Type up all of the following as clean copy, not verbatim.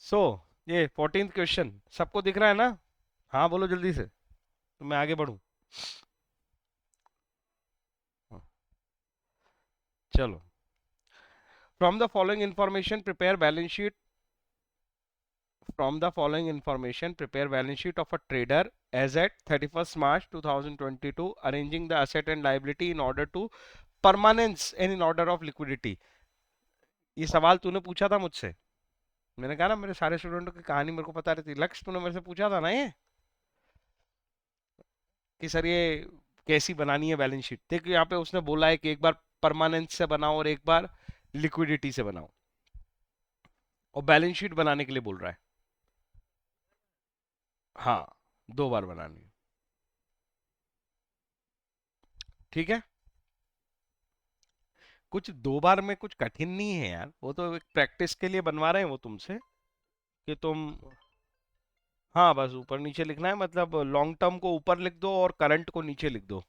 सो ये 14th question सबको दिख रहा है ना? हाँ बोलो जल्दी से, तो मैं आगे बढ़ूं। हाँ, चलो। From the following information prepare balance sheet From the following information, prepare balance sheet of a trader as at 31st March 2022, arranging the asset and liability in order to permanence and in order of liquidity. ये सवाल तूने पूछा था मुझसे। मैंने कहा ना मेरे सारे स्टूडेंटों की कहानी मेरे को पता रहती है। लक्ष्य तूने मेरे से पूछा था ना ये कि सर ये कैसी बनानी है बैलेंस शीट। देख यहाँ पे उसने बोला है कि एक बार परमानेंस से बनाओ और एक बार लिक्विडिटी से बनाओ, और बैलेंस शीट बनाने के लिए बोल रहा है। हाँ, 2 बार बनानी है। ठीक है, कुछ 2 बार में कुछ कठिन नहीं है यार, वो तो एक प्रैक्टिस के लिए बनवा रहे हैं वो तुमसे कि तुम। हाँ बस ऊपर नीचे लिखना है, मतलब लॉन्ग टर्म को ऊपर लिख दो और करंट को नीचे लिख दो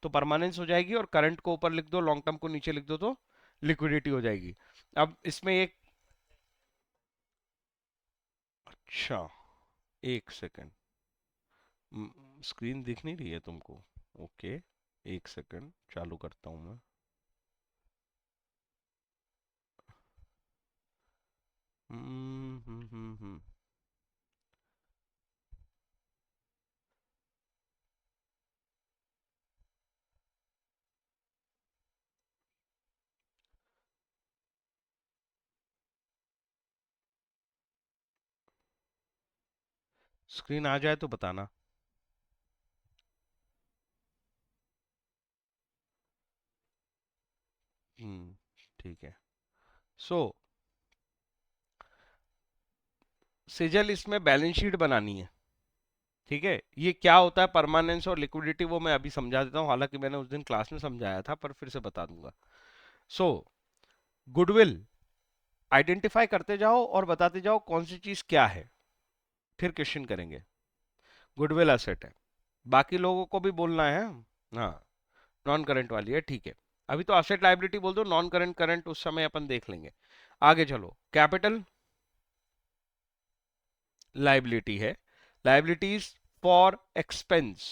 तो परमानेंस हो जाएगी, और करंट को ऊपर लिख दो लॉन्ग टर्म को नीचे लिख दो तो लिक्विडिटी हो जाएगी। अब इसमें एक, अच्छा, एक सेकंड, स्क्रीन दिख नहीं रही है तुमको? ओके, एक सेकंड चालू करता हूँ मैं। हम्म हम्म हम्म हम्म। स्क्रीन आ जाए तो बताना। ठीक है। सो सिजल इसमें बैलेंस शीट बनानी है। ठीक है, ये क्या होता है परमानेंस और लिक्विडिटी वो मैं अभी समझा देता हूँ, हालांकि मैंने उस दिन क्लास में समझाया था पर फिर से बता दूंगा। सो गुडविल आइडेंटिफाई करते जाओ और बताते जाओ कौन सी चीज क्या है, फिर क्वेश्चन करेंगे। गुडविल असेट है, बाकी लोगों को भी बोलना है। हाँ, नॉन करंट वाली है, ठीक है। अभी तो असेट लाइबिलिटी बोल दो, नॉन करंट करंट उस समय अपन देख लेंगे। आगे चलो, कैपिटल लाइबिलिटी है, लाइबिलिटीज फॉर एक्सपेंस।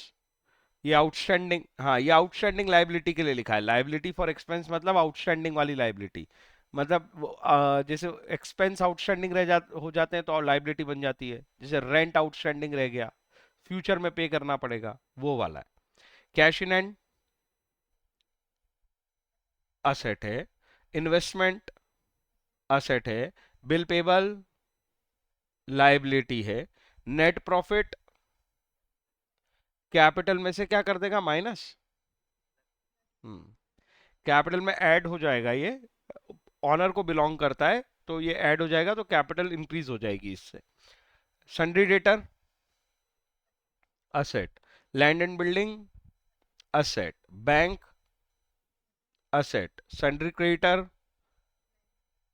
ये आउटस्टैंडिंग, हाँ ये आउटस्टैंडिंग लाइबिलिटी के लिए लिखा है। लाइबिलिटी फॉर एक्सपेंस मतलब आउटस्टैंडिंग वाली लाइबिलिटी, मतलब जैसे एक्सपेंस आउटस्टैंडिंग हो जाते हैं तो लाइबिलिटी बन जाती है। जैसे रेंट आउटस्टैंडिंग रह गया, फ्यूचर में पे करना पड़ेगा, वो वाला है। कैश इन एंड असेट है, इन्वेस्टमेंट असेट है, बिल पेबल लाइबिलिटी है, नेट प्रॉफिट कैपिटल में से क्या कर देगा, माइनस। कैपिटल में ऐड हो जाएगा ये, ऑनर को बिलोंग करता है तो ये ऐड हो जाएगा तो कैपिटल इंक्रीज हो जाएगी इससे। Sundry debtor asset, land and building asset, bank asset, sundry creditor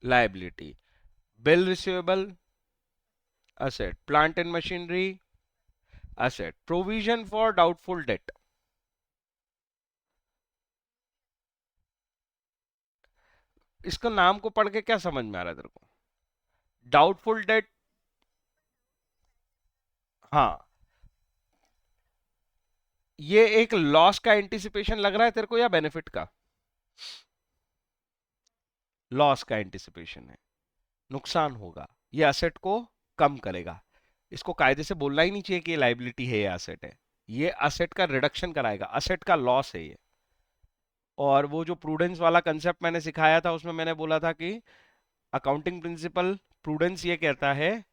liability, bill receivable asset, plant and machinery asset, provision for doubtful debt. इसका नाम को पढ़ के क्या समझ में आ रहा है तेरे को? डाउटफुल डेट, हाँ, ये एक लॉस का एंटिसिपेशन लग रहा है तेरे को या बेनिफिट का? लॉस का एंटिसिपेशन है, नुकसान होगा, ये असेट को कम करेगा। इसको कायदे से बोलना ही नहीं चाहिए कि ये लाइबिलिटी है या असेट है। ये असेट का रिडक्शन कराएगा, असेट का लॉस है ये। और वो जो प्रूडेंस वाला कंसेप्ट मैंने सिखाया था उसमें मैंने बोला था कि अकाउंटिंग प्रिंसिपल प्रूडेंस ये कहता है,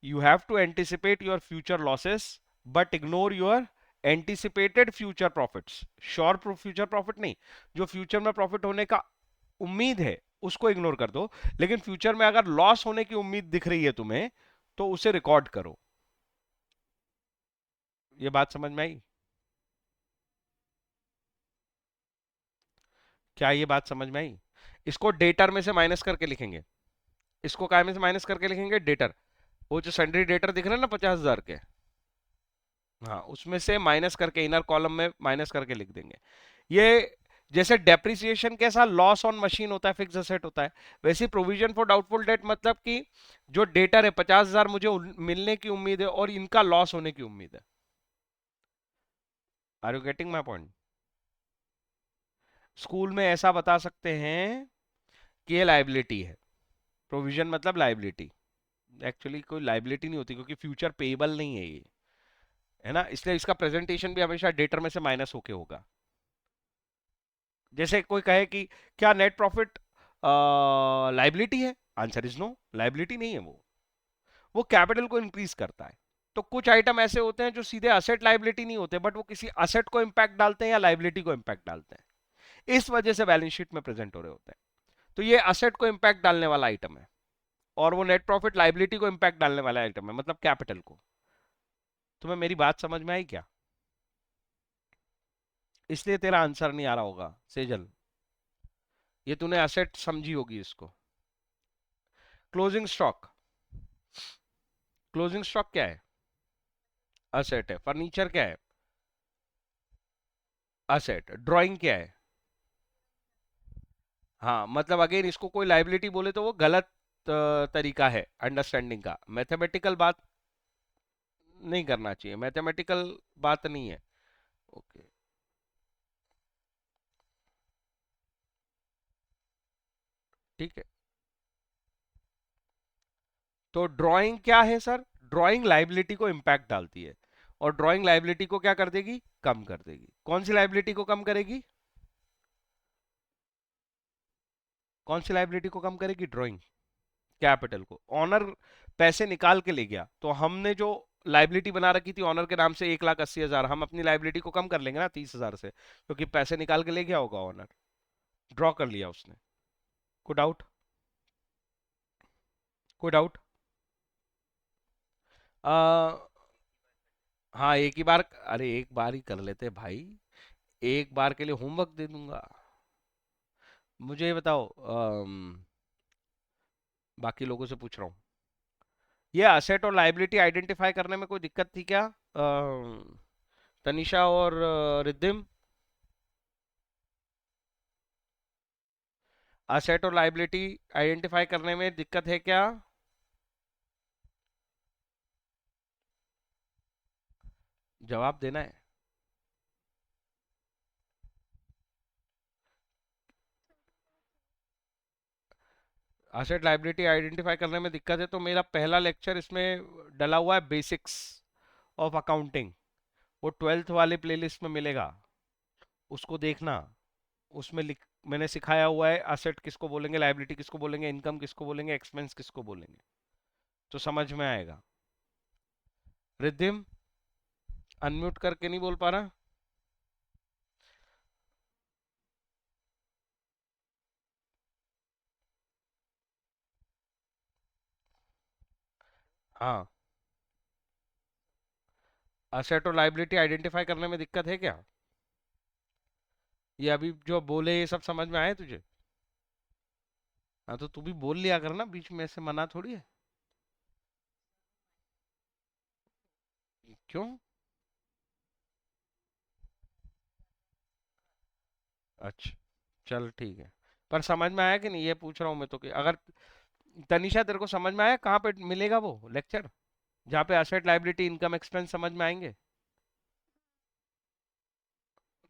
you have to anticipate your future losses but ignore your anticipated future profits. Sure future profit नहीं, जो फ्यूचर में प्रॉफिट होने का उम्मीद है उसको इग्नोर कर दो, लेकिन फ्यूचर में अगर लॉस होने की उम्मीद दिख रही है तुम्हें तो उसे रिकॉर्ड करो। ये बात समझ में आई? क्या ये बात समझ में आई? इसको डेटर में से माइनस करके लिखेंगे। इसको काय में से माइनस करके लिखेंगे, डेटर। वो जो सन्ड्री डेटर दिख रहे हैं ना 50,000 के, हाँ उसमें से माइनस करके इनर कॉलम में माइनस करके लिख देंगे। ये जैसे डेप्रिसिएशन कैसा लॉस ऑन मशीन होता है, फिक्स एसेट होता है, वैसे प्रोविजन फॉर डाउटफुल डेट मतलब कि जो डेटर है 50,000 मुझे मिलने की उम्मीद है और इनका लॉस होने की उम्मीद है। Are you getting my point? School में ऐसा बता सकते हैं कि ये लाइबिलिटी है। प्रोविजन मतलब लाइबिलिटी, एक्चुअली कोई लाइबिलिटी नहीं होती क्योंकि फ्यूचर पेएबल नहीं है ये, है ना, इसलिए इसका प्रेजेंटेशन भी हमेशा डेटर में से माइनस होके होगा। जैसे कोई कहे कि क्या नेट प्रॉफिट लाइबिलिटी है, आंसर इज नो, लाइबिलिटी नहीं है वो कैपिटल को इंक्रीज करता है। तो कुछ आइटम ऐसे होते हैं जो सीधे असेट लाइबिलिटी नहीं होते, बट वो किसी असेट को इंपैक्ट डालते हैं या लाइबिलिटी को इंपैक्ट डालते हैं, इस वजह से बैलेंस शीट में प्रेजेंट हो रहे होते हैं। तो ये असेट को इंपैक्ट डालने वाला आइटम है, और वो नेट प्रॉफिट लाइबिलिटी को इंपैक्ट डालने वाला आइटम है, मतलब कैपिटल को। तुम्हें मेरी बात समझ में आई क्या? इसलिए तेरा आंसर नहीं आ रहा होगा सेजल, ये तूने असेट समझी होगी इसको। क्लोजिंग स्टॉक, क्लोजिंग स्टॉक क्या है? असेट है। फर्नीचर क्या है? असेट। ड्राइंग क्या है? हाँ, मतलब अगेन इसको कोई लाइबिलिटी बोले तो वो गलत तरीका है अंडरस्टैंडिंग का। मैथमेटिकल बात नहीं करना चाहिए, मैथमेटिकल बात नहीं है। ओके, ठीक है। तो ड्राइंग क्या है सर? ड्राइंग लाइबिलिटी को इंपैक्ट डालती है, और ड्राइंग लाइबिलिटी को क्या कर देगी? कम कर देगी। कौन सी लाइबिलिटी को कम करेगी? कौन सी लाइबिलिटी को कम करेगी? ड्राइंग। कैपिटल को। ऑनर पैसे निकाल के ले गया, तो हमने जो लाइबिलिटी बना रखी थी ऑनर के नाम से 1,80,000, हम अपनी लाइबिलिटी को कम कर लेंगे ना 30,000 से, क्योंकि पैसे निकाल के ले गया होगा ऑनर, ड्रॉ कर लिया उसने। कोई डाउट? कोई डाउट? आ, हाँ एक ही बार, अरे एक बार ही कर लेते भाई, एक बार के लिए होमवर्क दे दूंगा। मुझे ये बताओ, बाकी लोगों से पूछ रहा हूँ, ये असेट और लाइबिलिटी आइडेंटिफाई करने में कोई दिक्कत थी क्या? तनिषा और रिद्धिम, असेट और लाइबिलिटी आइडेंटिफाई करने में दिक्कत है क्या? जवाब देना है। असेट लाइबिलिटी आइडेंटिफाई करने में दिक्कत है, तो मेरा पहला लेक्चर इसमें डला हुआ है, बेसिक्स ऑफ अकाउंटिंग, वो 12th वाले प्लेलिस्ट में मिलेगा, उसको देखना। उसमें मैंने सिखाया हुआ है असेट किसको बोलेंगे, लाइबिलिटी किसको बोलेंगे, इनकम किसको बोलेंगे, एक्सपेंस किसको बोलेंगे, तो समझ में आएगा। रिद्धिम, अनम्यूट करके नहीं बोल पा रहा? हाँ, असेट और लाइबिलिटी आइडेंटिफाई करने में दिक्कत है क्या? ये अभी जो बोले ये सब समझ में आए तुझे? हाँ, तो तू भी बोल लिया कर ना, बीच में, ऐसे मना थोड़ी है। क्यों? अच्छा, चल ठीक है। पर समझ में आया कि नहीं, ये पूछ रहा हूँ मैं तो, कि अगर तनिषा तेरे को समझ में आया कहाँ पे मिलेगा वो लेक्चर, जहाँ पे एसेट लाइबिलिटी इनकम एक्सपेंस समझ में आएंगे?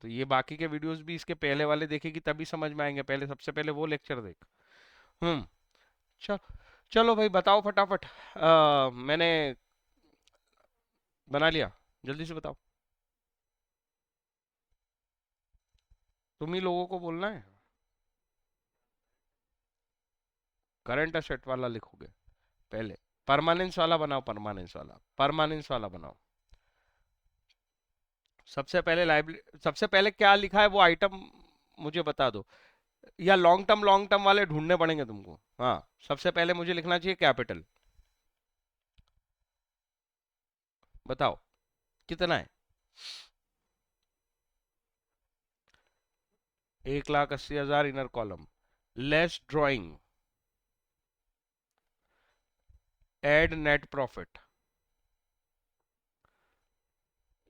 तो ये बाकी के वीडियोस भी इसके पहले वाले देखेगी तभी समझ में आएंगे, पहले सबसे पहले वो लेक्चर देख। हम्म। चल, चलो भाई बताओ फटाफट। मैंने बना लिया, जल्दी से बताओ। तुम ही लोगों को बोलना है। करंट एसेट वाला लिखोगे पहले? परमानेंस वाला बनाओ, परमानेंस वाला, परमानेंस वाला बनाओ। सबसे पहले क्या लिखा है वो आइटम मुझे बता दो, या लॉन्ग टर्म वाले ढूंढने पड़ेंगे तुमको। हाँ, सबसे पहले मुझे लिखना चाहिए कैपिटल। बताओ कितना है? 1,80,000 inner column, less drawing, add net profit,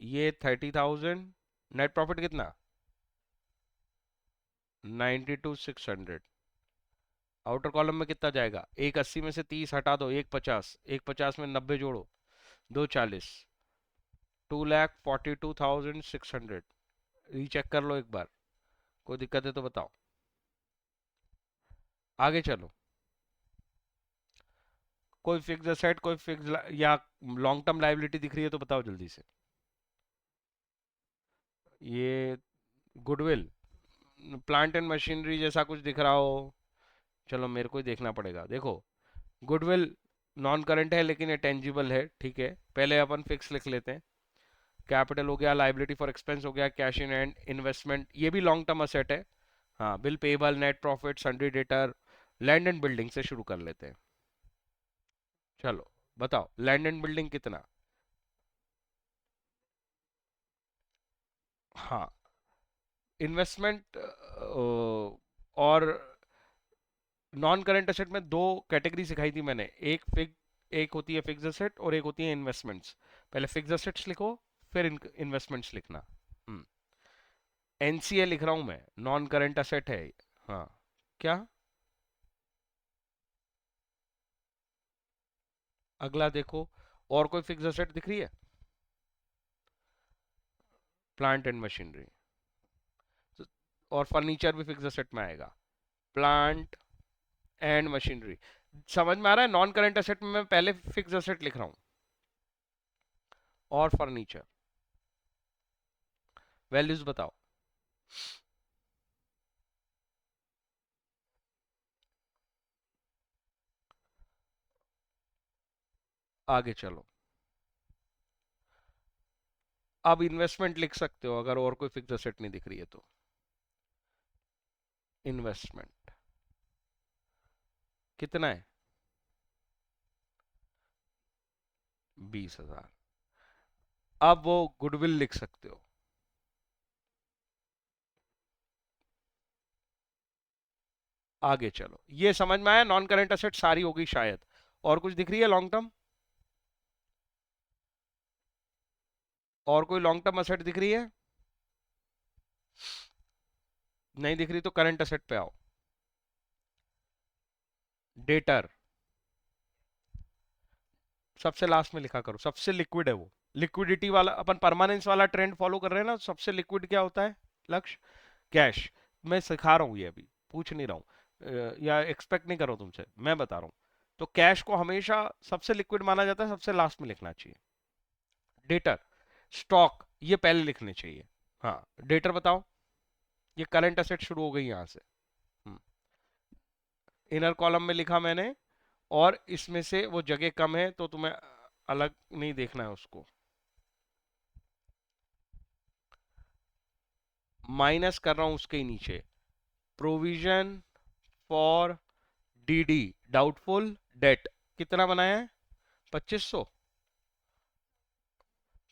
ये 30,000, नेट प्रॉफिट कितना? 92,600। आउटर कॉलम में कितना जाएगा? एक 80 में से 30 हटा दो, एक 50, एक 50 में 90 जोड़ो, दो 40, 2,42,600। रीचेक कर लो एक बार, कोई दिक्कत है तो बताओ। आगे चलो, कोई फिक्स एसेट, कोई फिक्स या लॉन्ग टर्म लाइबिलिटी दिख रही है तो बताओ जल्दी से। ये गुडविल, प्लांट एंड मशीनरी जैसा कुछ दिख रहा हो। चलो मेरे को ही देखना पड़ेगा। देखो, गुडविल नॉन करंट है लेकिन ये टेंजिबल है, ठीक है। पहले अपन फिक्स लिख लेते हैं। कैपिटल हो गया, लाइबिलिटी फॉर एक्सपेंस हो गया, कैश इन एंड, इन्वेस्टमेंट, ये भी लॉन्ग टर्म असेट है। हाँ, bill payable, net profit, sundry debtor, land and building से शुरू कर लेते हैं। चलो बताओ, लैंड एंड बिल्डिंग कितना? हाँ, इन्वेस्टमेंट और नॉन करंट एसेट में दो कैटेगरी सिखाई थी मैंने, एक होती है फिक्स एसेट और एक होती है इन्वेस्टमेंट्स। पहले फिक्स एसेट्स लिखो, फिर इन्वेस्टमेंट्स लिखना। एनसीए लिख रहा हूं मैं, नॉन करंट एसेट है। हाँ, क्या? अगला देखो, और कोई फिक्स एसेट दिख रही है? प्लांट एंड मशीनरी, और फर्नीचर भी फिक्स एसेट में आएगा। प्लांट एंड मशीनरी, समझ में आ रहा है? नॉन करंट एसेट में मैं पहले फिक्स एसेट लिख रहा हूं, और फर्नीचर। वैल्यूज बताओ। आगे चलो, अब इन्वेस्टमेंट लिख सकते हो अगर और कोई फिक्स एसेट नहीं दिख रही है तो। इन्वेस्टमेंट कितना है? 20,000। अब वो गुडविल लिख सकते हो। आगे चलो, ये समझ में आया? नॉन करंट एसेट सारी होगी शायद। और कुछ दिख रही है लॉन्ग टर्म? और कोई लॉन्ग टर्म एसेट दिख रही है? नहीं दिख रही तो करंट एसेट पे आओ। डेटर सबसे लास्ट में लिखा करो, सबसे लिक्विड है वो। लिक्विडिटी वाला, अपन परमानेंस वाला ट्रेंड फॉलो कर रहे हैं ना, सबसे लिक्विड क्या होता है लक्ष्य? कैश। मैं सिखा रहा हूँ ये, अभी पूछ नहीं रहा हूँ या एक्सपेक्ट नहीं कर रहा हूँ तुमसे, मैं बता रहा हूँ। तो कैश को हमेशा सबसे लिक्विड माना जाता है, सबसे लास्ट में लिखना चाहिए। डेटर, स्टॉक, ये पहले लिखने चाहिए। हाँ, डेटर बताओ। ये करंट एसेट शुरू हो गई यहां से। इनर कॉलम में लिखा मैंने, और इसमें से वो जगह कम है तो तुम्हें अलग नहीं देखना है उसको। माइनस कर रहा हूं उसके ही नीचे, provision for DD, doubtful debt, कितना बनाया है? 2500।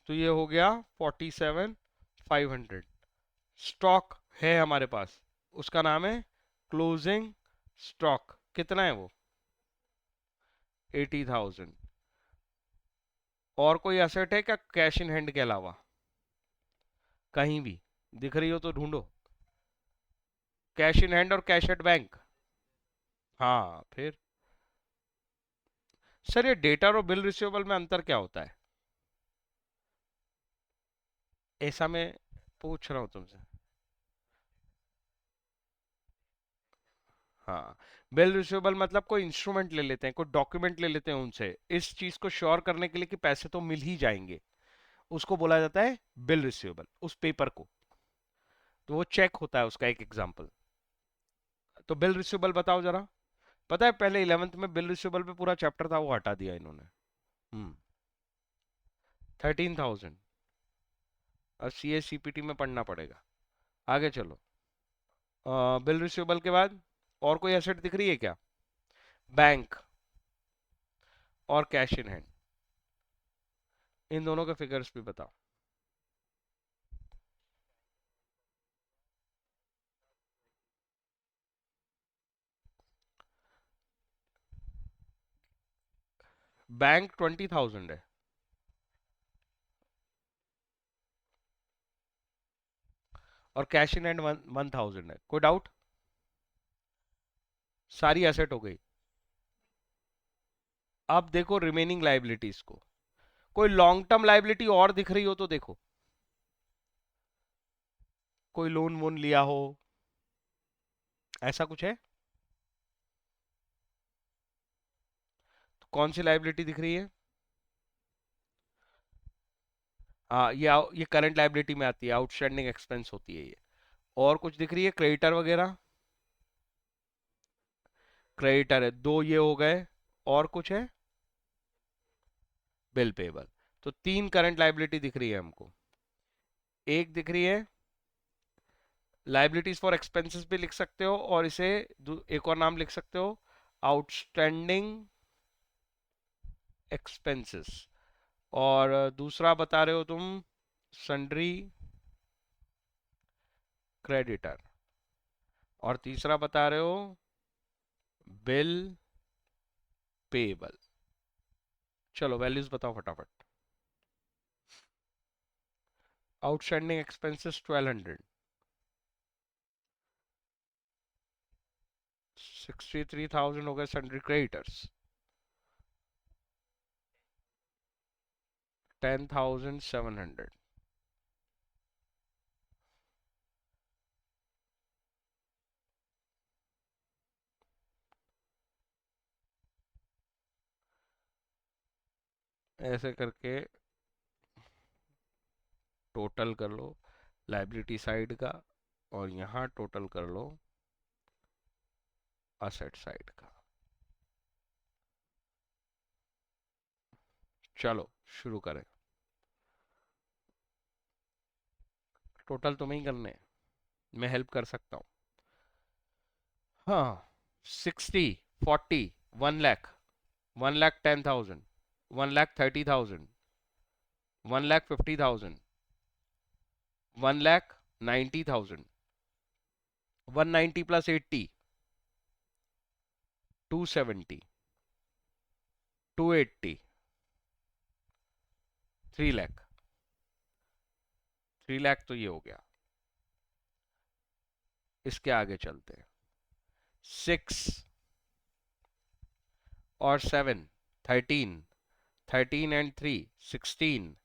तो ये हो गया 47,500। स्टॉक है हमारे पास, उसका नाम है क्लोजिंग स्टॉक, कितना है वो? 80,000। और कोई एसेट है क्या कैश इन हैंड के अलावा? कहीं भी दिख रही हो तो ढूंढो। कैश इन हैंड और कैश एट बैंक। हाँ फिर, सर ये डेटा और बिल रिसीवेबल में अंतर क्या होता है? ऐसा मैं पूछ रहा हूँ तुमसे। हाँ, बिल रिसीवेबल मतलब कोई इंस्ट्रूमेंट ले लेते हैं, कोई डॉक्यूमेंट ले लेते हैं उनसे, इस चीज को श्योर करने के लिए कि पैसे तो मिल ही जाएंगे, उसको बोला जाता है बिल रिसीवेबल, उस पेपर को। तो वो चेक होता है, उसका एक एग्जांपल। तो बिल रिसीवेबल बताओ जरा। पता है पहले 11th में बिल रिसीवेबल पे पूरा चैप्टर था, वो हटा दिया इन्होंने। 13,000। और C S C P T में पढ़ना पड़ेगा। आगे चलो, बिल रिसीवेबल के बाद और कोई एसेट दिख रही है क्या? बैंक और कैश इन हैंड, इन दोनों के फिगर्स भी बताओ। बैंक 20,000 है, और कैश इन हैंड 1,000 है। कोई डाउट? सारी एसेट हो गई। अब देखो रिमेनिंग लाइबिलिटीज को, कोई लॉन्ग टर्म लाइबिलिटी और दिख रही हो तो देखो, कोई लोन वोन लिया हो, ऐसा कुछ है? तो कौन सी लाइबिलिटी दिख रही है? हाँ, ये करंट लाइबिलिटी में आती है, आउटस्टैंडिंग एक्सपेंस होती है ये। और कुछ दिख रही है क्रेडिटर वगैरह? क्रेडिटर है, दो ये हो गए। और कुछ है? Bill payable. तो तीन करंट लाइबिलिटी दिख रही है हमको। एक दिख रही है लाइबिलिटीज फॉर एक्सपेंसेस भी लिख सकते हो, और इसे एक और नाम लिख सकते हो, आउटस्टैंडिंग एक्सपेंसेस। और दूसरा बता रहे हो तुम सन्ड्री क्रेडिटर। और तीसरा बता रहे हो बिल पेबल। चलो वैल्यूज बताओ फटाफट। आउटस्टैंडिंग एक्सपेंसेस 1200, 63,000 हो गए सन्ड्री क्रेडिटर्स, 10,700। ऐसे करके टोटल कर लो लाइबिलिटी साइड का, और यहाँ टोटल कर लो असेट साइड का। चलो शुरू करें। टोटल तुम्हें ही करने हैं, मैं हेल्प कर सकता हूँ। हाँ, 60, 40, 1 लाख, 1,10,000, 1,30,000, 1,50,000, 1,90,000, 190 प्लस 80, 270, 280, 3 लाख। 3 लाख तो ये हो गया। इसके आगे चलते हैं। 6 और 7, 13, 13 एंड 3, 16,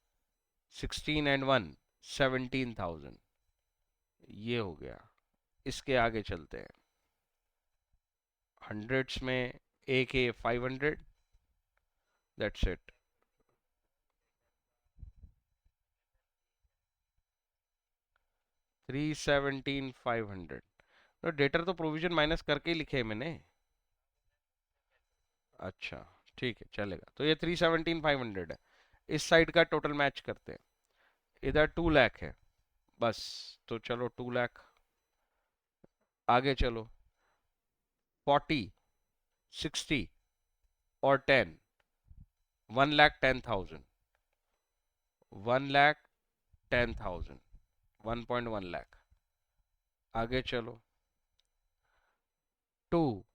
16 एंड 1, 17,000। ये हो गया। इसके आगे चलते हैं। हंड्रेड्स में एक है 500, दैट्स इट। 317,500। तो डेटर तो प्रोविजन माइनस करके ही लिखे हैं मैंने। अच्छा, ठीक है चलेगा। तो ये 317,500 है। इस साइड का टोटल मैच करते हैं। इधर 2 लाख है बस। तो चलो 2 लाख। आगे चलो, 40, 60 और 10, 1,10,000, 1,10,000, 1.1 लाख। आगे चलो, 2,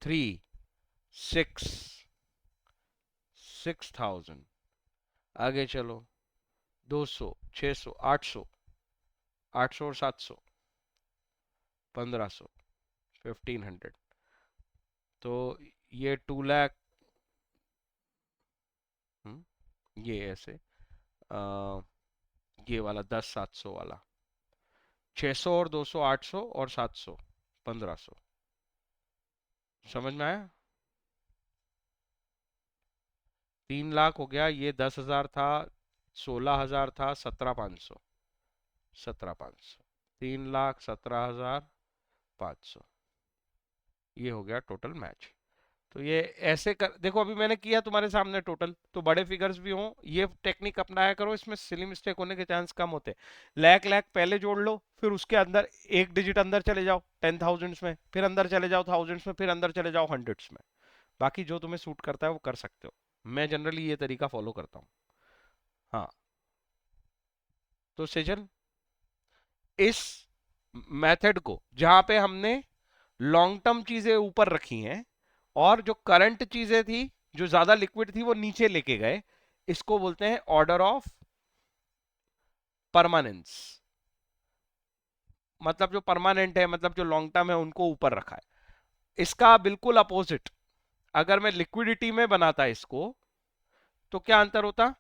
3, 6, 6,000। आगे चलो, 200, 600, 800, 800 और 700, 1,500, 1,500। तो ये 2 लाख। ये ऐसे, आ, ये वाला 10,700 वाला, 600 और 200, 800 और 700, 1,500। समझ में आया? 3 लाख हो गया। ये 10,000 था, 16,000 था, 17,500, 17,500, 3,17,500। ये हो गया टोटल मैच। तो ये ऐसे कर देखो, अभी मैंने किया तुम्हारे सामने टोटल, तो बड़े फिगर्स भी हों, ये टेक्निक अपनाया करो, इसमें सिली मिस्टेक होने के चांस कम होते हैं। लाख लाख पहले जोड़ लो, फिर उसके अंदर एक डिजिट अंदर चले जाओ 10,000s में, फिर अंदर चले जाओ थाउजेंड्स में, फिर अंदर चले जाओ हंड्रेड्स में। बाकी जो तुम्हें सूट करता है वो कर सकते हो। मैं जनरली ये तरीका फॉलो करता हूँ। हाँ, तो सेजल, इस मेथड को जहां पे हमने लॉन्ग टर्म चीजें ऊपर रखी हैं और जो करंट चीजें थी, जो ज्यादा लिक्विड थी, वो नीचे लेके गए, इसको बोलते हैं ऑर्डर ऑफ परमानेंस। मतलब जो परमानेंट है, मतलब जो लॉन्ग टर्म है, उनको ऊपर रखा है। इसका बिल्कुल अपोजिट, अगर मैं लिक्विडिटी में बनाता इसको तो क्या अंतर होता?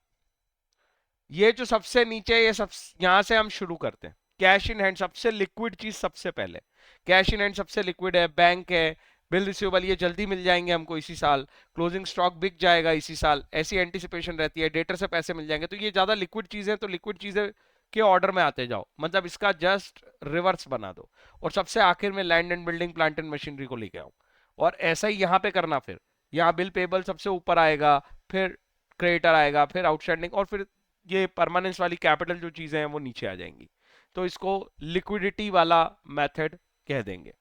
ये जो सबसे नीचे, ये सब यहां से हम शुरू करते हैं। कैश इन हैंड सबसे लिक्विड चीज, सबसे पहले कैश इन हैंड सबसे लिक्विड है, बैंक है, बिल रिसीवेबल ये जल्दी मिल जाएंगे हमको इसी साल, क्लोजिंग स्टॉक बिक जाएगा इसी साल, ऐसी एंटिसिपेशन रहती है, डेटर से पैसे मिल जाएंगे, तो ये ज्यादा लिक्विड चीजें, तो लिक्विड चीजें के ऑर्डर में आते जाओ, मतलब इसका जस्ट रिवर्स बना दो, और सबसे आखिर में land and building plant and machinery को लेके आओ, और ऐसा ही यहाँ पे करना। फिर यहाँ बिल पेबल सबसे ऊपर आएगा, फिर क्रेडिटर आएगा, फिर आउटस्टैंडिंग, और फिर ये परमानेंस वाली कैपिटल जो चीजें हैं वो नीचे आ जाएंगी। तो इसको लिक्विडिटी वाला मेथड कह देंगे।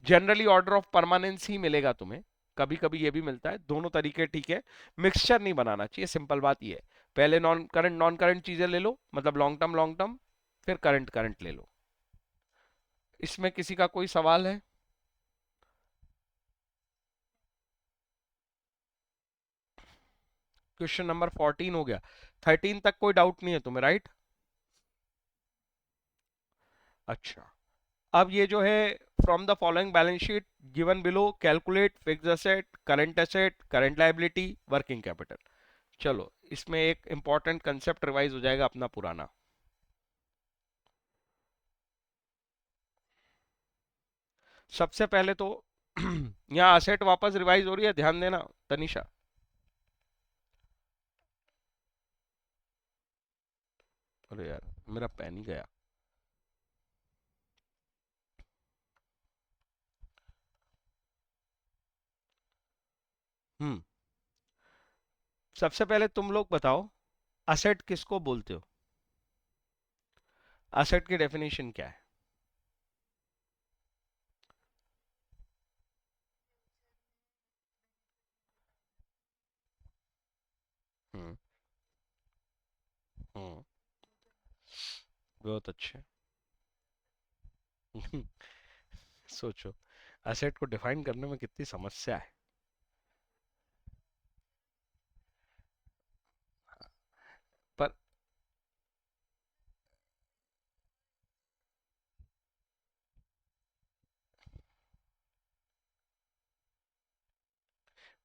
जनरली ऑर्डर ऑफ परमानेंस ही मिलेगा तुम्हें, कभी कभी ये भी मिलता है, दोनों तरीके ठीक है। मिक्सचर नहीं बनाना चाहिए, सिंपल बात ये है। पहले नॉन करंट चीजें ले लो, मतलब लॉन्ग टर्म, फिर करंट करंट ले लो। इसमें किसी का कोई सवाल है? क्वेश्चन नंबर 14 हो गया, 13 तक कोई डाउट नहीं है तुम्हें, राइट? अच्छा, अब ये जो है, from the following balance sheet given below calculate fixed asset current liability working capital. चलो, इसमें एक इंपॉर्टेंट कंसेप्ट रिवाइज हो जाएगा अपना पुराना। सबसे पहले तो यहाँ असेट वापस रिवाइज हो रही है, ध्यान देना तनिषा। अरे यार, मेरा पेन ही गया। हम्म सबसे पहले तुम लोग बताओ, असेट किसको बोलते हो? असेट की डेफिनेशन क्या है? हम्म हम्म बहुत अच्छे। सोचो, असेट को डिफाइन करने में कितनी समस्या है। पर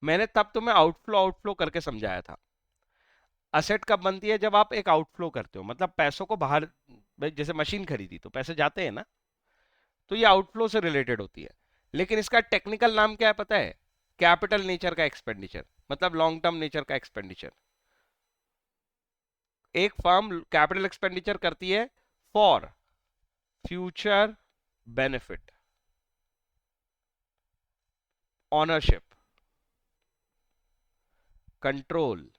मैंने तब तुम्हें आउटफ्लो आउटफ्लो करके समझाया था। असेट कब बनती है? जब आप एक आउटफ्लो करते हो, मतलब पैसों को बाहर, भाई जैसे मशीन खरीदी तो पैसे जाते हैं ना, तो ये आउटफ्लो से रिलेटेड होती है। लेकिन इसका टेक्निकल नाम क्या है पता है? कैपिटल नेचर का एक्सपेंडिचर, मतलब लॉन्ग टर्म नेचर का एक्सपेंडिचर। एक फर्म कैपिटल एक्सपेंडिचर करती है for future benefit, ownership, control,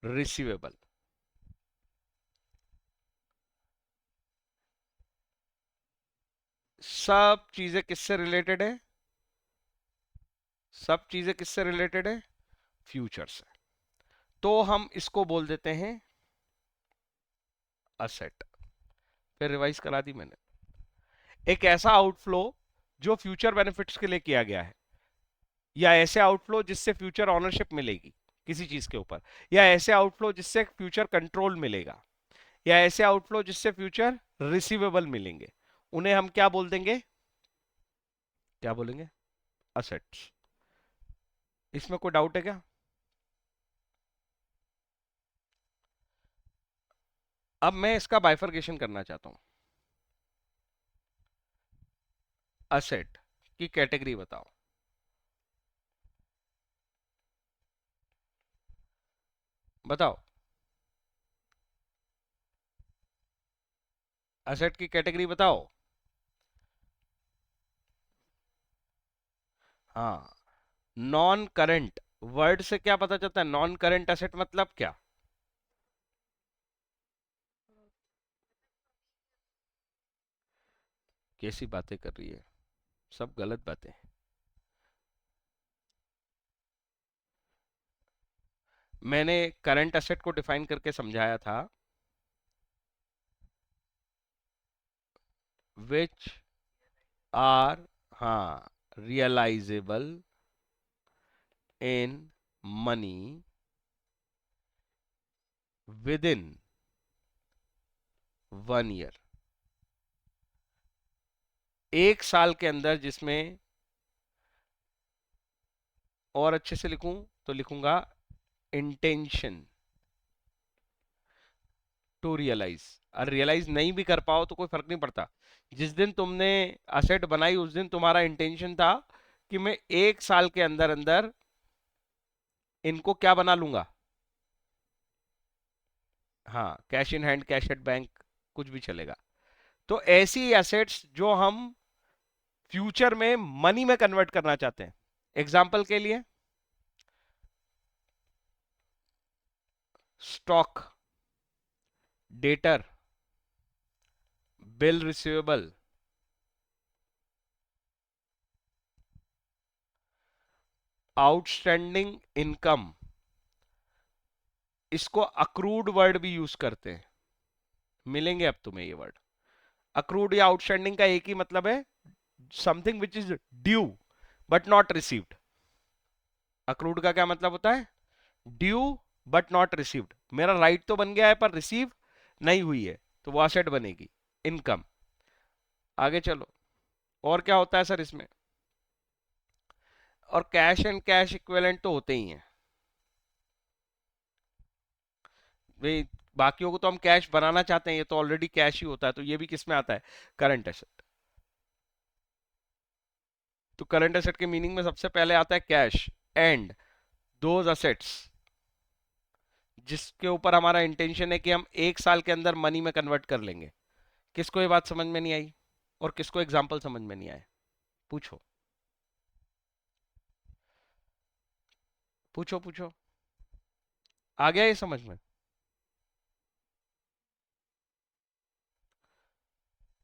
receivable. सब चीजें किससे रिलेटेड है? सब चीजें किससे रिलेटेड है? फ्यूचर से। तो हम इसको बोल देते हैं असेट। फिर रिवाइज करा दी मैंने। एक ऐसा आउटफ्लो जो फ्यूचर बेनिफिट्स के लिए किया गया है, या ऐसे आउटफ्लो जिससे फ्यूचर ऑनरशिप मिलेगी किसी चीज के ऊपर, या ऐसे आउटफ्लो जिससे फ्यूचर कंट्रोल मिलेगा, या ऐसे आउटफ्लो जिससे फ्यूचर रिसीवेबल मिलेंगे, उन्हें हम क्या बोल देंगे? क्या बोलेंगे? असेट्स। इसमें कोई डाउट है क्या? अब मैं इसका बाइफरकेशन करना चाहता हूं। असेट की कैटेगरी बताओ। बताओ, असेट की कैटेगरी बताओ। हाँ, नॉन करंट, वर्ड से क्या पता चलता है नॉन करंट एसेट मतलब क्या? कैसी बातें कर रही है, सब गलत बातें। मैंने करंट एसेट को डिफाइन करके समझाया था, विच आर, हाँ, realisable in money within 1 year. 1 साल के अंदर जिसमें, और अच्छे से लिखूं तो लिखूंगा इंटेंशन टू रियलाइज। और रियलाइज नहीं भी कर पाओ तो कोई फर्क नहीं पड़ता। जिस दिन तुमने असेट बनाई उस दिन तुम्हारा इंटेंशन था कि मैं 1 साल के अंदर अंदर इनको क्या बना लूंगा। हाँ, cash in hand, cash at bank, कुछ भी चलेगा। तो ऐसी एसेट्स जो हम फ्यूचर में मनी में कन्वर्ट करना चाहते हैं। एग्जाम्पल के लिए stock, debtor, bill receivable, outstanding income, इसको अक्रूड वर्ड भी यूज करते हैं, मिलेंगे अब तुम्हें ये वर्ड। अक्रूड या आउटस्टैंडिंग का एक ही मतलब है, something which is due but not received. Accrued का क्या मतलब होता है? Due but not received. मेरा राइट तो बन गया है पर रिसीव नहीं हुई है, तो वो असेट बनेगी, इनकम। आगे चलो, और क्या होता है सर इसमें? और कैश एंड कैश इक्विवेलेंट तो होते ही हैं भाई। बाकियों को तो हम कैश बनाना चाहते हैं, ये तो ऑलरेडी कैश ही होता है, तो ये भी किस में आता है? Current asset. तो करंट एसेट के मीनिंग में सबसे पहले आता है कैश एंड दोज असेट्स जिसके ऊपर हमारा इंटेंशन है कि हम 1 साल के अंदर मनी में कन्वर्ट कर लेंगे। किसको ये बात समझ में नहीं आई? और किसको एग्जाम्पल समझ में नहीं आए? पूछो पूछो पूछो। आ गया ये समझ में?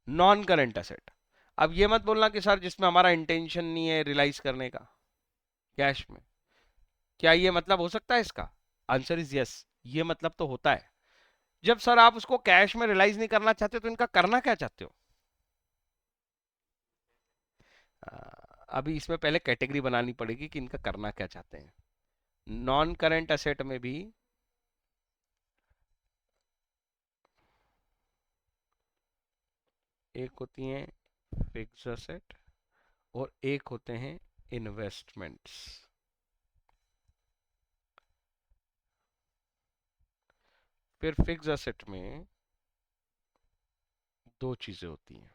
Non current asset. अब ये मत बोलना कि सर जिसमें हमारा इंटेंशन नहीं है रियलाइज करने का, कैश में। क्या ये मतलब हो सकता है इसका? आंसर इज यस, ये मतलब तो होता है। जब सर आप उसको कैश में रियलाइज नहीं करना चाहते तो इनका करना क्या चाहते हो? आ, अभी इसमें पहले कैटेगरी बनानी पड़ेगी कि इनका करना क्या चाहते हैं। नॉन करंट एसेट में भी एक होती हैं फिक्स एसेट और एक होते हैं इन्वेस्टमेंट्स। फिर फिक्स एसेट में दो चीजें होती हैं,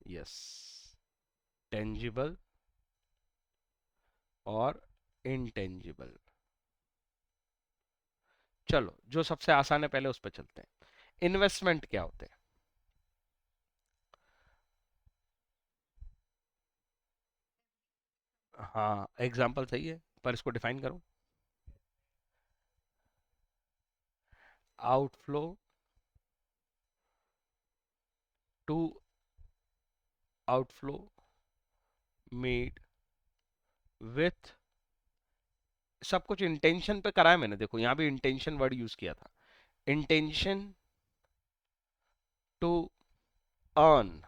यस, टेंजिबल और इनटेंजिबल। चलो जो सबसे आसान है पहले उस पर चलते हैं। इन्वेस्टमेंट क्या होते हैं? हाँ, एग्जाम्पल सही है पर इसको डिफाइन करो। Outflow to outflow made with, सब कुछ इंटेंशन पे करा है मैंने, देखो यहां भी इंटेंशन वर्ड यूज किया था। Intention to earn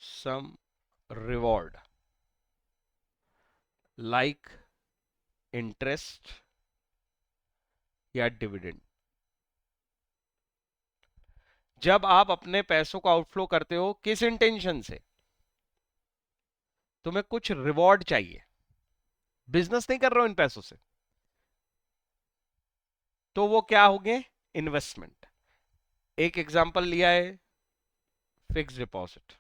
some reward like interest या डिविडेंड। जब आप अपने पैसों को आउटफ्लो करते हो किस इंटेंशन से? तुम्हें कुछ रिवॉर्ड चाहिए, बिजनेस नहीं कर रहे हो इन पैसों से, तो वो क्या हो गए? इन्वेस्टमेंट। एक एग्जांपल लिया है फिक्स डिपॉजिट।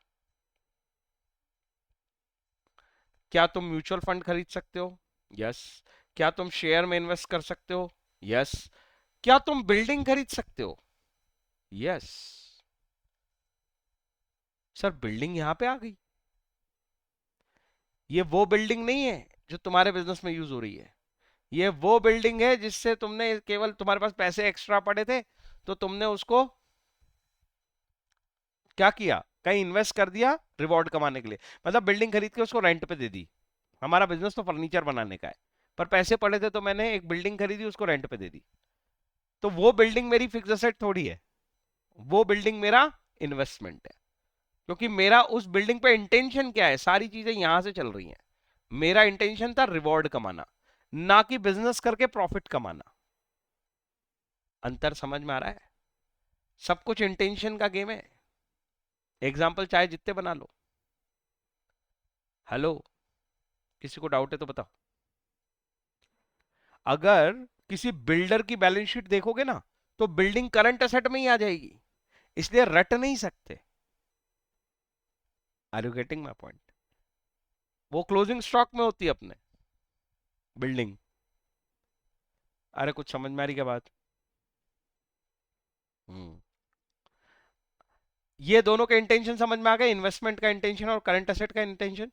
क्या तुम म्यूचुअल फंड खरीद सकते हो? यस। क्या तुम शेयर में इन्वेस्ट कर सकते हो? यस। क्या तुम बिल्डिंग खरीद सकते हो? यस। सर बिल्डिंग यहां पे आ गई, ये वो बिल्डिंग नहीं है जो तुम्हारे बिजनेस में यूज हो रही है। ये वो बिल्डिंग है जिससे तुमने, केवल तुम्हारे पास पैसे एक्स्ट्रा पड़े थे तो तुमने उसको क्या किया, कहीं इन्वेस्ट कर दिया रिवॉर्ड कमाने के लिए। मतलब बिल्डिंग खरीद के उसको रेंट पे दे दी। हमारा बिजनेस तो फर्नीचर बनाने का है, पर पैसे पड़े थे तो मैंने एक बिल्डिंग खरीदी, उसको रेंट पे दे दी। तो वो बिल्डिंग मेरी फिक्स एसेट थोड़ी है, वो बिल्डिंग मेरा इन्वेस्टमेंट है। क्योंकि मेरा उस बिल्डिंग पे इंटेंशन क्या है, सारी चीजें यहां से चल रही हैं। मेरा इंटेंशन था रिवॉर्ड कमाना, ना कि बिजनेस करके प्रॉफिट कमाना। अंतर समझ में आ रहा है? सब कुछ इंटेंशन का गेम है। एग्जाम्पल चाहे जितने बना लो। हेलो, किसी को डाउट है तो बताओ। अगर किसी बिल्डर की बैलेंस शीट देखोगे ना, तो बिल्डिंग करंट एसेट में ही आ जाएगी, इसलिए रट नहीं सकते। Are you getting my point? वो क्लोजिंग स्टॉक में होती है अपने, बिल्डिंग। अरे कुछ समझ में आ रही क्या बात? हम्म। ये दोनों के इंटेंशन समझ में आ गए, इन्वेस्टमेंट का इंटेंशन और करंट एसेट का इंटेंशन।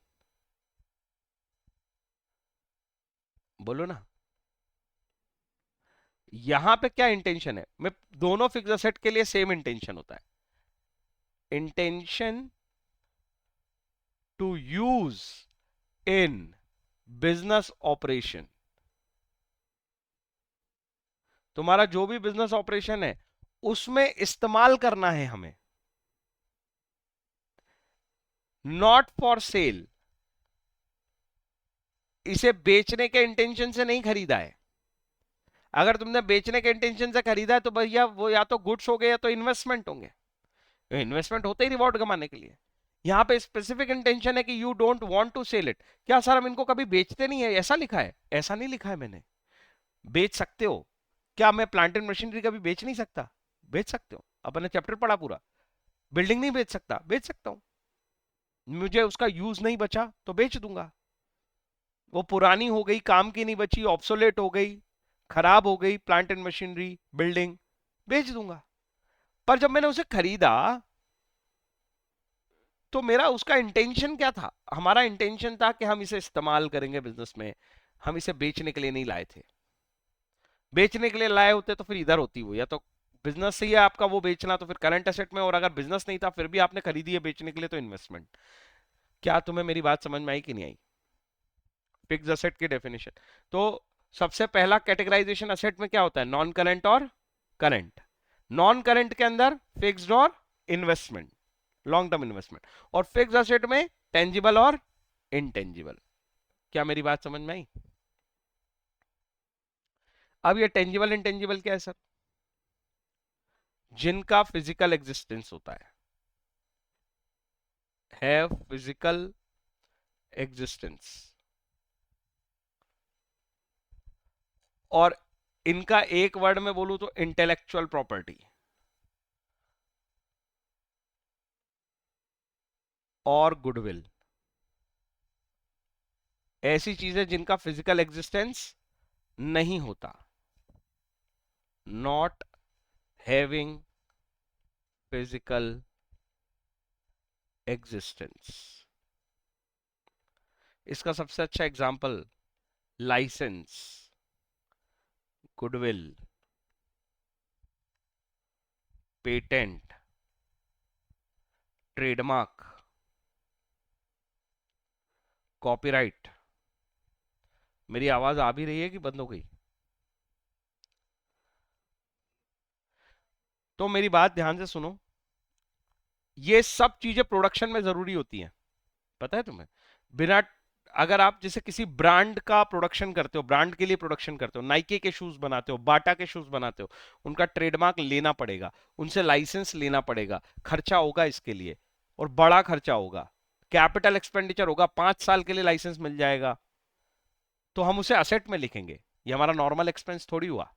बोलो ना। यहां पे क्या इंटेंशन है? मैं दोनों फिक्स एसेट के लिए सेम इंटेंशन होता है, intention to use in business operation. तुम्हारा जो भी बिजनेस ऑपरेशन है उसमें इस्तेमाल करना है हमें, नॉट फॉर सेल। इसे बेचने के इंटेंशन से नहीं खरीदा है। अगर तुमने बेचने के इंटेंशन से खरीदा है तो भैया वो या तो गुड्स हो गए या तो इन्वेस्टमेंट होंगे। इन्वेस्टमेंट होते ही रिवॉर्ड कमाने के लिए। यहां पे स्पेसिफिक इंटेंशन है कि you don't want to sell it. क्या सर हम इनको कभी बेचते नहीं है, ऐसा लिखा है? ऐसा नहीं लिखा है मैंने। बेच सकते हो। क्या मैं प्लांट एंड मशीनरी कभी बेच नहीं सकता? बेच सकते हो, अपन ने चैप्टर पढ़ा पूरा। बिल्डिंग नहीं बेच सकता? बेच सकता हूं। मुझे उसका यूज नहीं बचा तो बेच दूंगा। वो पुरानी हो गई, काम की नहीं बची, ऑब्सोलेट हो गई, खराब हो गई प्लांट एंड मशीनरी, बिल्डिंग, बेच दूंगा। पर जब मैंने उसे खरीदा तो मेरा उसका इंटेंशन क्या था? हमारा इंटेंशन था कि हम इसे इस्तेमाल करेंगे बिजनेस में, हम इसे बेचने के लिए नहीं लाए थे। बेचने के लिए लाए होते तो फिर इधर होती वो, या तो बिजनेस से ही है आपका वो बेचना तो फिर करंट एसेट में, और अगर बिजनेस नहीं था फिर भी आपने खरीदी है बेचने के लिए तो इन्वेस्टमेंट। क्या तुम्हें मेरी बात समझ में आई कि नहीं आई? फिक्स असेट की डेफिनेशन। तो सबसे पहला कैटेगराइजेशन असेट में क्या होता है? नॉन करंट और करंट। नॉन करंट के अंदर फिक्स्ड और इन्वेस्टमेंट, लॉन्ग टर्म इन्वेस्टमेंट। और फिक्स असेट में टेंजिबल और इनटेंजिबल। क्या मेरी बात समझ में आई? अब ये टेंजिबल इनटेंजिबल क्या है सर? जिनका फिजिकल एग्जिस्टेंस होता है, हैव फिजिकल एग्जिस्टेंस। और इनका एक वर्ड में बोलूं तो इंटेलेक्चुअल प्रॉपर्टी और गुडविल। ऐसी चीजें जिनका फिजिकल एग्जिस्टेंस नहीं होता, नॉट हैविंग फिजिकल एग्जिस्टेंस। इसका सबसे अच्छा example licence, goodwill, patent, trademark, copyright. मेरी आवाज आ भी रही है कि बंद हो गई? तो मेरी बात ध्यान से सुनो। ये सब चीजें प्रोडक्शन में जरूरी होती हैं, पता है तुम्हें? बिना, अगर आप जैसे किसी ब्रांड का प्रोडक्शन करते हो, ब्रांड के लिए प्रोडक्शन करते हो, नाइके के शूज बनाते हो, बाटा के शूज बनाते हो, उनका ट्रेडमार्क लेना पड़ेगा, उनसे लाइसेंस लेना पड़ेगा, खर्चा होगा इसके लिए, और बड़ा खर्चा होगा, कैपिटल एक्सपेंडिचर होगा, 5 साल के लिए लाइसेंस मिल जाएगा, तो हम उसे असेट में लिखेंगे। ये हमारा नॉर्मल एक्सपेंस थोड़ी हुआ,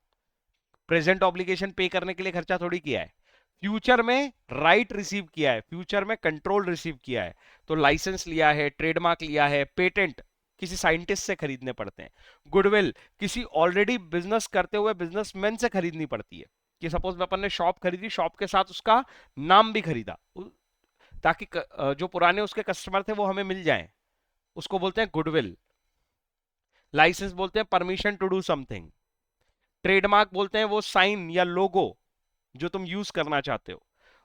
प्रेजेंट ऑब्लिगेशन पे करने के लिए खर्चा थोड़ी किया है। फ्यूचर में राइट रिसीव किया है, फ्यूचर में कंट्रोल रिसीव किया है, तो लाइसेंस लिया है, ट्रेडमार्क लिया है, पेटेंट किसी साइंटिस्ट से खरीदने पड़ते हैं, गुडविल किसी ऑलरेडी बिजनेस करते हुए बिजनेसमैन से खरीदनी पड़ती है। कि सपोज अपन ने शॉप खरीदी, शॉप के साथ उसका नाम भी खरीदा, ताकि जो पुराने उसके कस्टमर थे वो हमें मिल जाएं, उसको बोलते हैं गुडविल। लाइसेंस बोलते हैं permission to do something. Trademark बोलते हैं वो साइन या लोगो जो तुम यूज करना चाहते हो।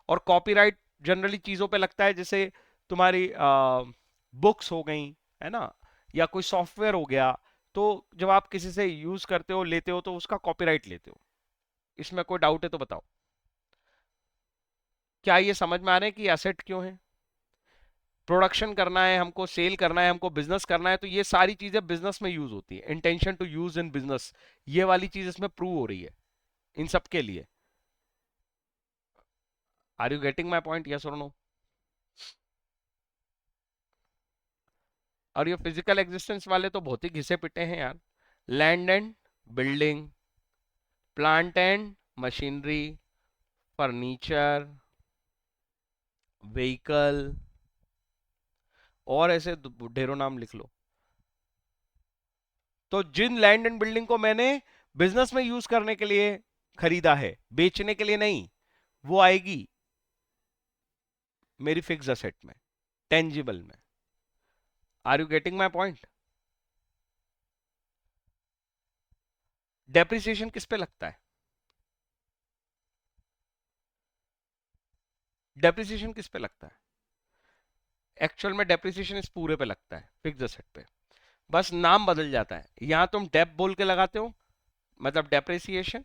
और कॉपीराइट जनरली चीजों पे लगता है, जैसे तुम्हारी बुक्स हो गई, है ना, या कोई सॉफ्टवेयर हो गया, तो जब आप किसी से यूज करते हो, लेते हो, तो उसका कॉपीराइट लेते हो। इसमें कोई डाउट है तो बताओ। क्या ये समझ में आ रहे हैं कि एसेट क्यों है? प्रोडक्शन करना है हमको, सेल करना है हमको, बिजनेस करना है, तो ये सारी चीजें बिजनेस में यूज होती है। Intention to use in business, ये वाली चीज इसमें प्रूव हो रही है इन सब के लिए। Are you getting my point, yes और नो? और ये फिजिकल एग्जिस्टेंस वाले तो बहुत ही घिसे पिटे हैं यार। Land and building, plant and machinery, furniture, vehicle, और ऐसे ढेरों नाम लिख लो। तो जिन लैंड एंड बिल्डिंग को मैंने बिजनेस में यूज करने के लिए खरीदा है, बेचने के लिए नहीं, वो आएगी मेरी फिक्स असेट में, टेंजिबल में। Are you getting my point? Depreciation किस पे लगता है? डेप्रिसिएशन किस पे लगता है? एक्चुअल में डेप्रिसिएशन इस पूरे पे लगता है, फिक्स असेट पे। बस नाम बदल जाता है। यहां तुम डेप बोल के लगाते हो, मतलब डेप्रिसिएशन,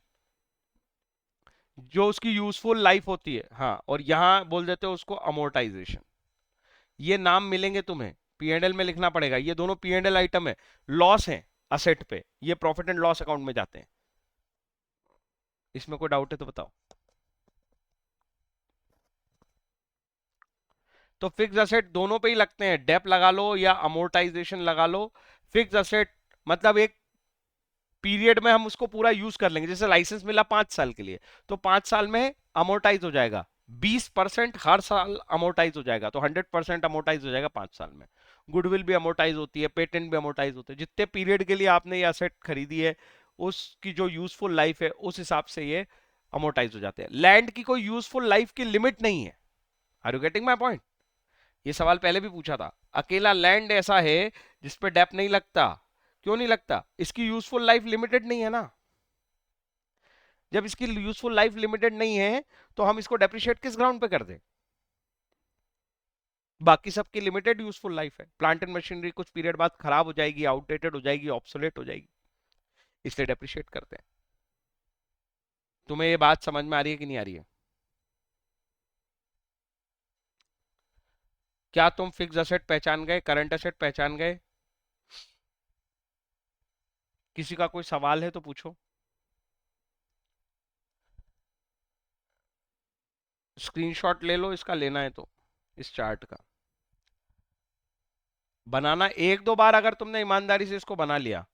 जो उसकी यूजफुल लाइफ होती है, हाँ, और यहां बोल देते हो उसको अमोर्टाइजेशन। ये नाम मिलेंगे तुम्हें, पी एंड एल में लिखना पड़ेगा। ये दोनों पी एंड एल आइटम है, लॉस है असेट पे, ये प्रॉफिट एंड लॉस अकाउंट में जाते हैं। इसमें कोई डाउट है तो बताओ। तो फिक्स असेट दोनों पे ही लगते हैं, डेप लगा लो या अमोर्टाइजेशन लगा लो। फिक्स असेट मतलब एक पीरियड में हम उसको पूरा यूज कर लेंगे। जैसे लाइसेंस मिला 5 साल के लिए, तो 5 साल में अमोर्टाइज हो जाएगा, 20% हर साल अमोर्टाइज हो जाएगा, तो 100% अमोर्टाइज हो जाएगा 5 साल में। गुडविल भी अमोर्टाइज होती है, पेटेंट भी अमोर्टाइज होते हैं। जितने पीरियड के लिए आपने ये असेट खरीदी है, उसकी जो यूजफुल लाइफ है, उस हिसाब से ये अमोर्टाइज हो जाते हैं। लैंड की कोई यूजफुल लाइफ की लिमिट नहीं है। Are you getting my point? ये सवाल पहले भी पूछा था। अकेला लैंड ऐसा है जिसपे डेप नहीं लगता। क्यों नहीं लगता? इसकी यूजफुल लाइफ लिमिटेड नहीं है ना। जब इसकी यूजफुल लाइफ लिमिटेड नहीं है, तो हम इसको डेप्रिशिएट किस ग्राउंड पे कर दें? बाकी सबकी लिमिटेड यूजफुल लाइफ है। प्लांट एंड मशीनरी कुछ पीरियड बाद खराब हो जाएगी, आउटडेटेड हो जाएगी, ऑब्सोलेट हो जाएगी, इसलिए डेप्रिशिएट करते हैं। तुम्हें ये बात समझ में आ रही है कि नहीं आ रही है? क्या तुम फिक्स असेट पहचान गए, करंट असेट पहचान गए? किसी का कोई सवाल है तो पूछो। स्क्रीनशॉट ले लो इसका, लेना है तो, इस चार्ट का। बनाना एक दो बार अगर तुमने ईमानदारी से इसको बना लिया,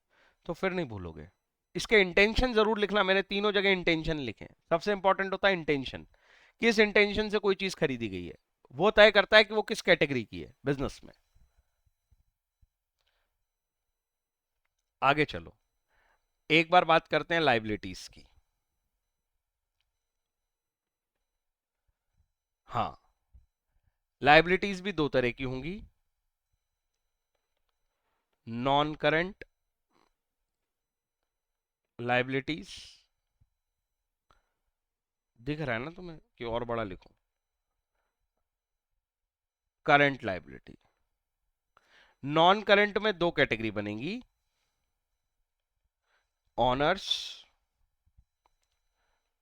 तो फिर नहीं भूलोगे। इसके इंटेंशन जरूर लिखना। मैंने तीनों जगह इंटेंशन लिखे हैं। सबसे इंपॉर्टेंट होता है इंटेंशन। किस इंटेंशन से कोई चीज खरीदी गई है, वो तय करता है कि वो किस कैटेगरी की है बिजनेस में। आगे चलो, एक बार बात करते हैं लाइबिलिटीज की। हाँ, लाइबिलिटीज भी दो तरह की होंगी, नॉन करंट लाइबिलिटीज। दिख रहा है ना तुम्हें कि और बड़ा लिखूं? Current liability. नॉन करंट में दो कैटेगरी बनेंगी, honours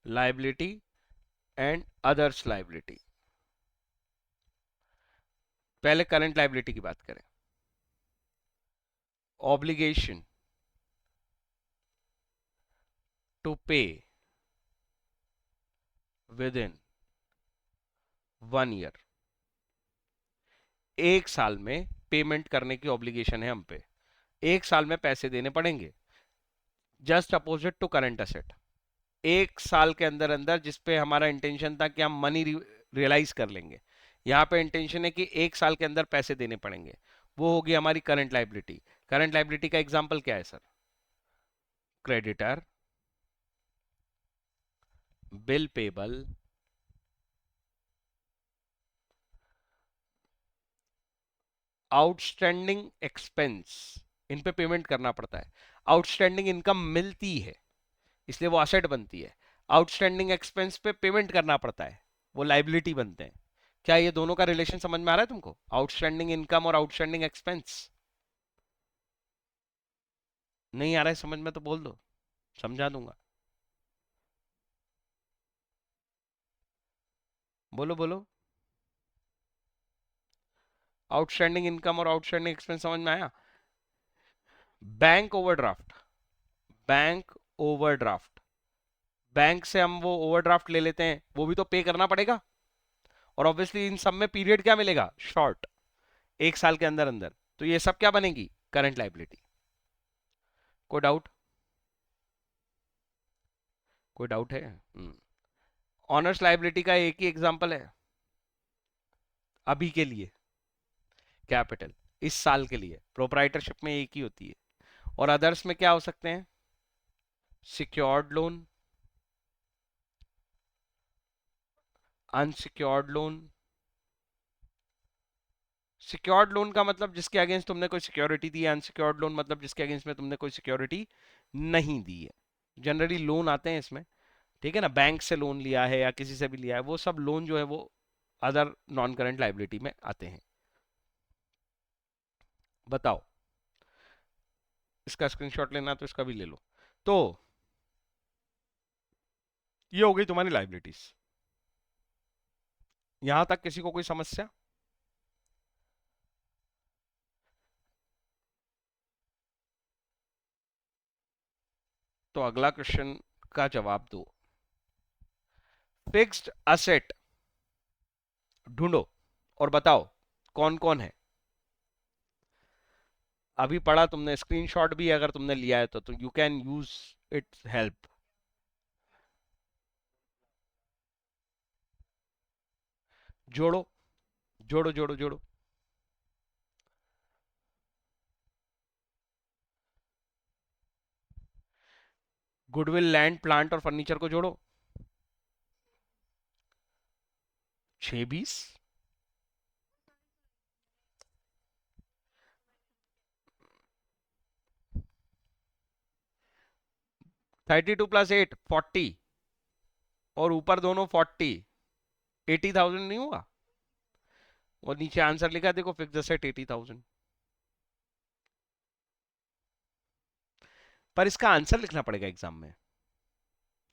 liability and others liability. पहले करंट लाइबिलिटी की बात करें। ऑब्लिगेशन टू पे विद इन 1 ईयर, 1 साल में पेमेंट करने की ऑब्लिगेशन है हम पे, 1 साल में पैसे देने पड़ेंगे। Just opposite to current asset. 1 साल के अंदर अंदर जिसपे हमारा इंटेंशन था कि हम मनी रियलाइज कर लेंगे, यहाँ पे इंटेंशन है कि 1 साल के अंदर पैसे देने पड़ेंगे। वो होगी हमारी करंट लाइबिलिटी। करंट लाइबिलिटी का एग्जांपल क्या है sir? Creditor, bill payable, outstanding expense, इन पे पेमेंट करना पड़ता है। आउटस्टैंडिंग इनकम मिलती है, इसलिए वो असेट बनती है। आउटस्टैंडिंग एक्सपेंस पे पेमेंट करना पड़ता है, वो लाइबिलिटी बनते हैं। क्या ये दोनों का रिलेशन समझ में आ रहा है तुमको? आउटस्टैंडिंग इनकम और आउटस्टैंडिंग एक्सपेंस। नहीं आ रहा है समझ में तो बोल दो, समझा दूंगा। बोलो बोलो। आउटस्टैंडिंग इनकम और आउटस्टैंडिंग एक्सपेंस समझ में आया? Bank overdraft, bank overdraft, bank से हम वो ओवरड्राफ्ट ले लेते हैं, वो भी तो पे करना पड़ेगा। और ऑब्वियसली इन सब में पीरियड क्या मिलेगा? शॉर्ट, 1 साल के अंदर अंदर। तो ये सब क्या बनेगी, करंट लाइबिलिटी। कोई डाउट, कोई डाउट है? ऑनर्स लाइबिलिटी का एक ही एग्जांपल है अभी के लिए, कैपिटल, इस साल के लिए प्रोप्राइटरशिप में एक ही होती है। और अदर्स में क्या हो सकते हैं, secured loan, unsecured loan. Secured loan का मतलब जिसके अगेंस्ट तुमने कोई सिक्योरिटी दी है, अनसिक्योर्ड लोन मतलब जिसके अगेंस्ट में तुमने कोई सिक्योरिटी नहीं दी है। जनरली लोन आते हैं इसमें, ठीक है ना, बैंक से लोन लिया है या किसी से भी लिया है, वो सब लोन जो है वो अदर नॉन करंट लाइबिलिटी में आते हैं। बताओ, इसका स्क्रीनशॉट लेना तो इसका भी ले लो। तो ये हो गई तुम्हारी लाइबिलिटीज। यहां तक किसी को कोई समस्या? तो अगला क्वेश्चन का जवाब दो। फिक्स्ड असेट ढूंढो और बताओ कौन कौन है। अभी पढ़ा तुमने, स्क्रीनशॉट भी अगर तुमने लिया है तो you can use it's help. जोड़ो जोड़ो जोड़ो जोड़ो। गुडविल, लैंड, प्लांट और फर्नीचर को जोड़ो। 6 20, 32 + 8 40, और ऊपर दोनों 40, 80,000 नहीं हुआ? और नीचे आंसर लिखा देखो, फिक्स असेट 80,000। पर इसका आंसर लिखना पड़ेगा एग्जाम में,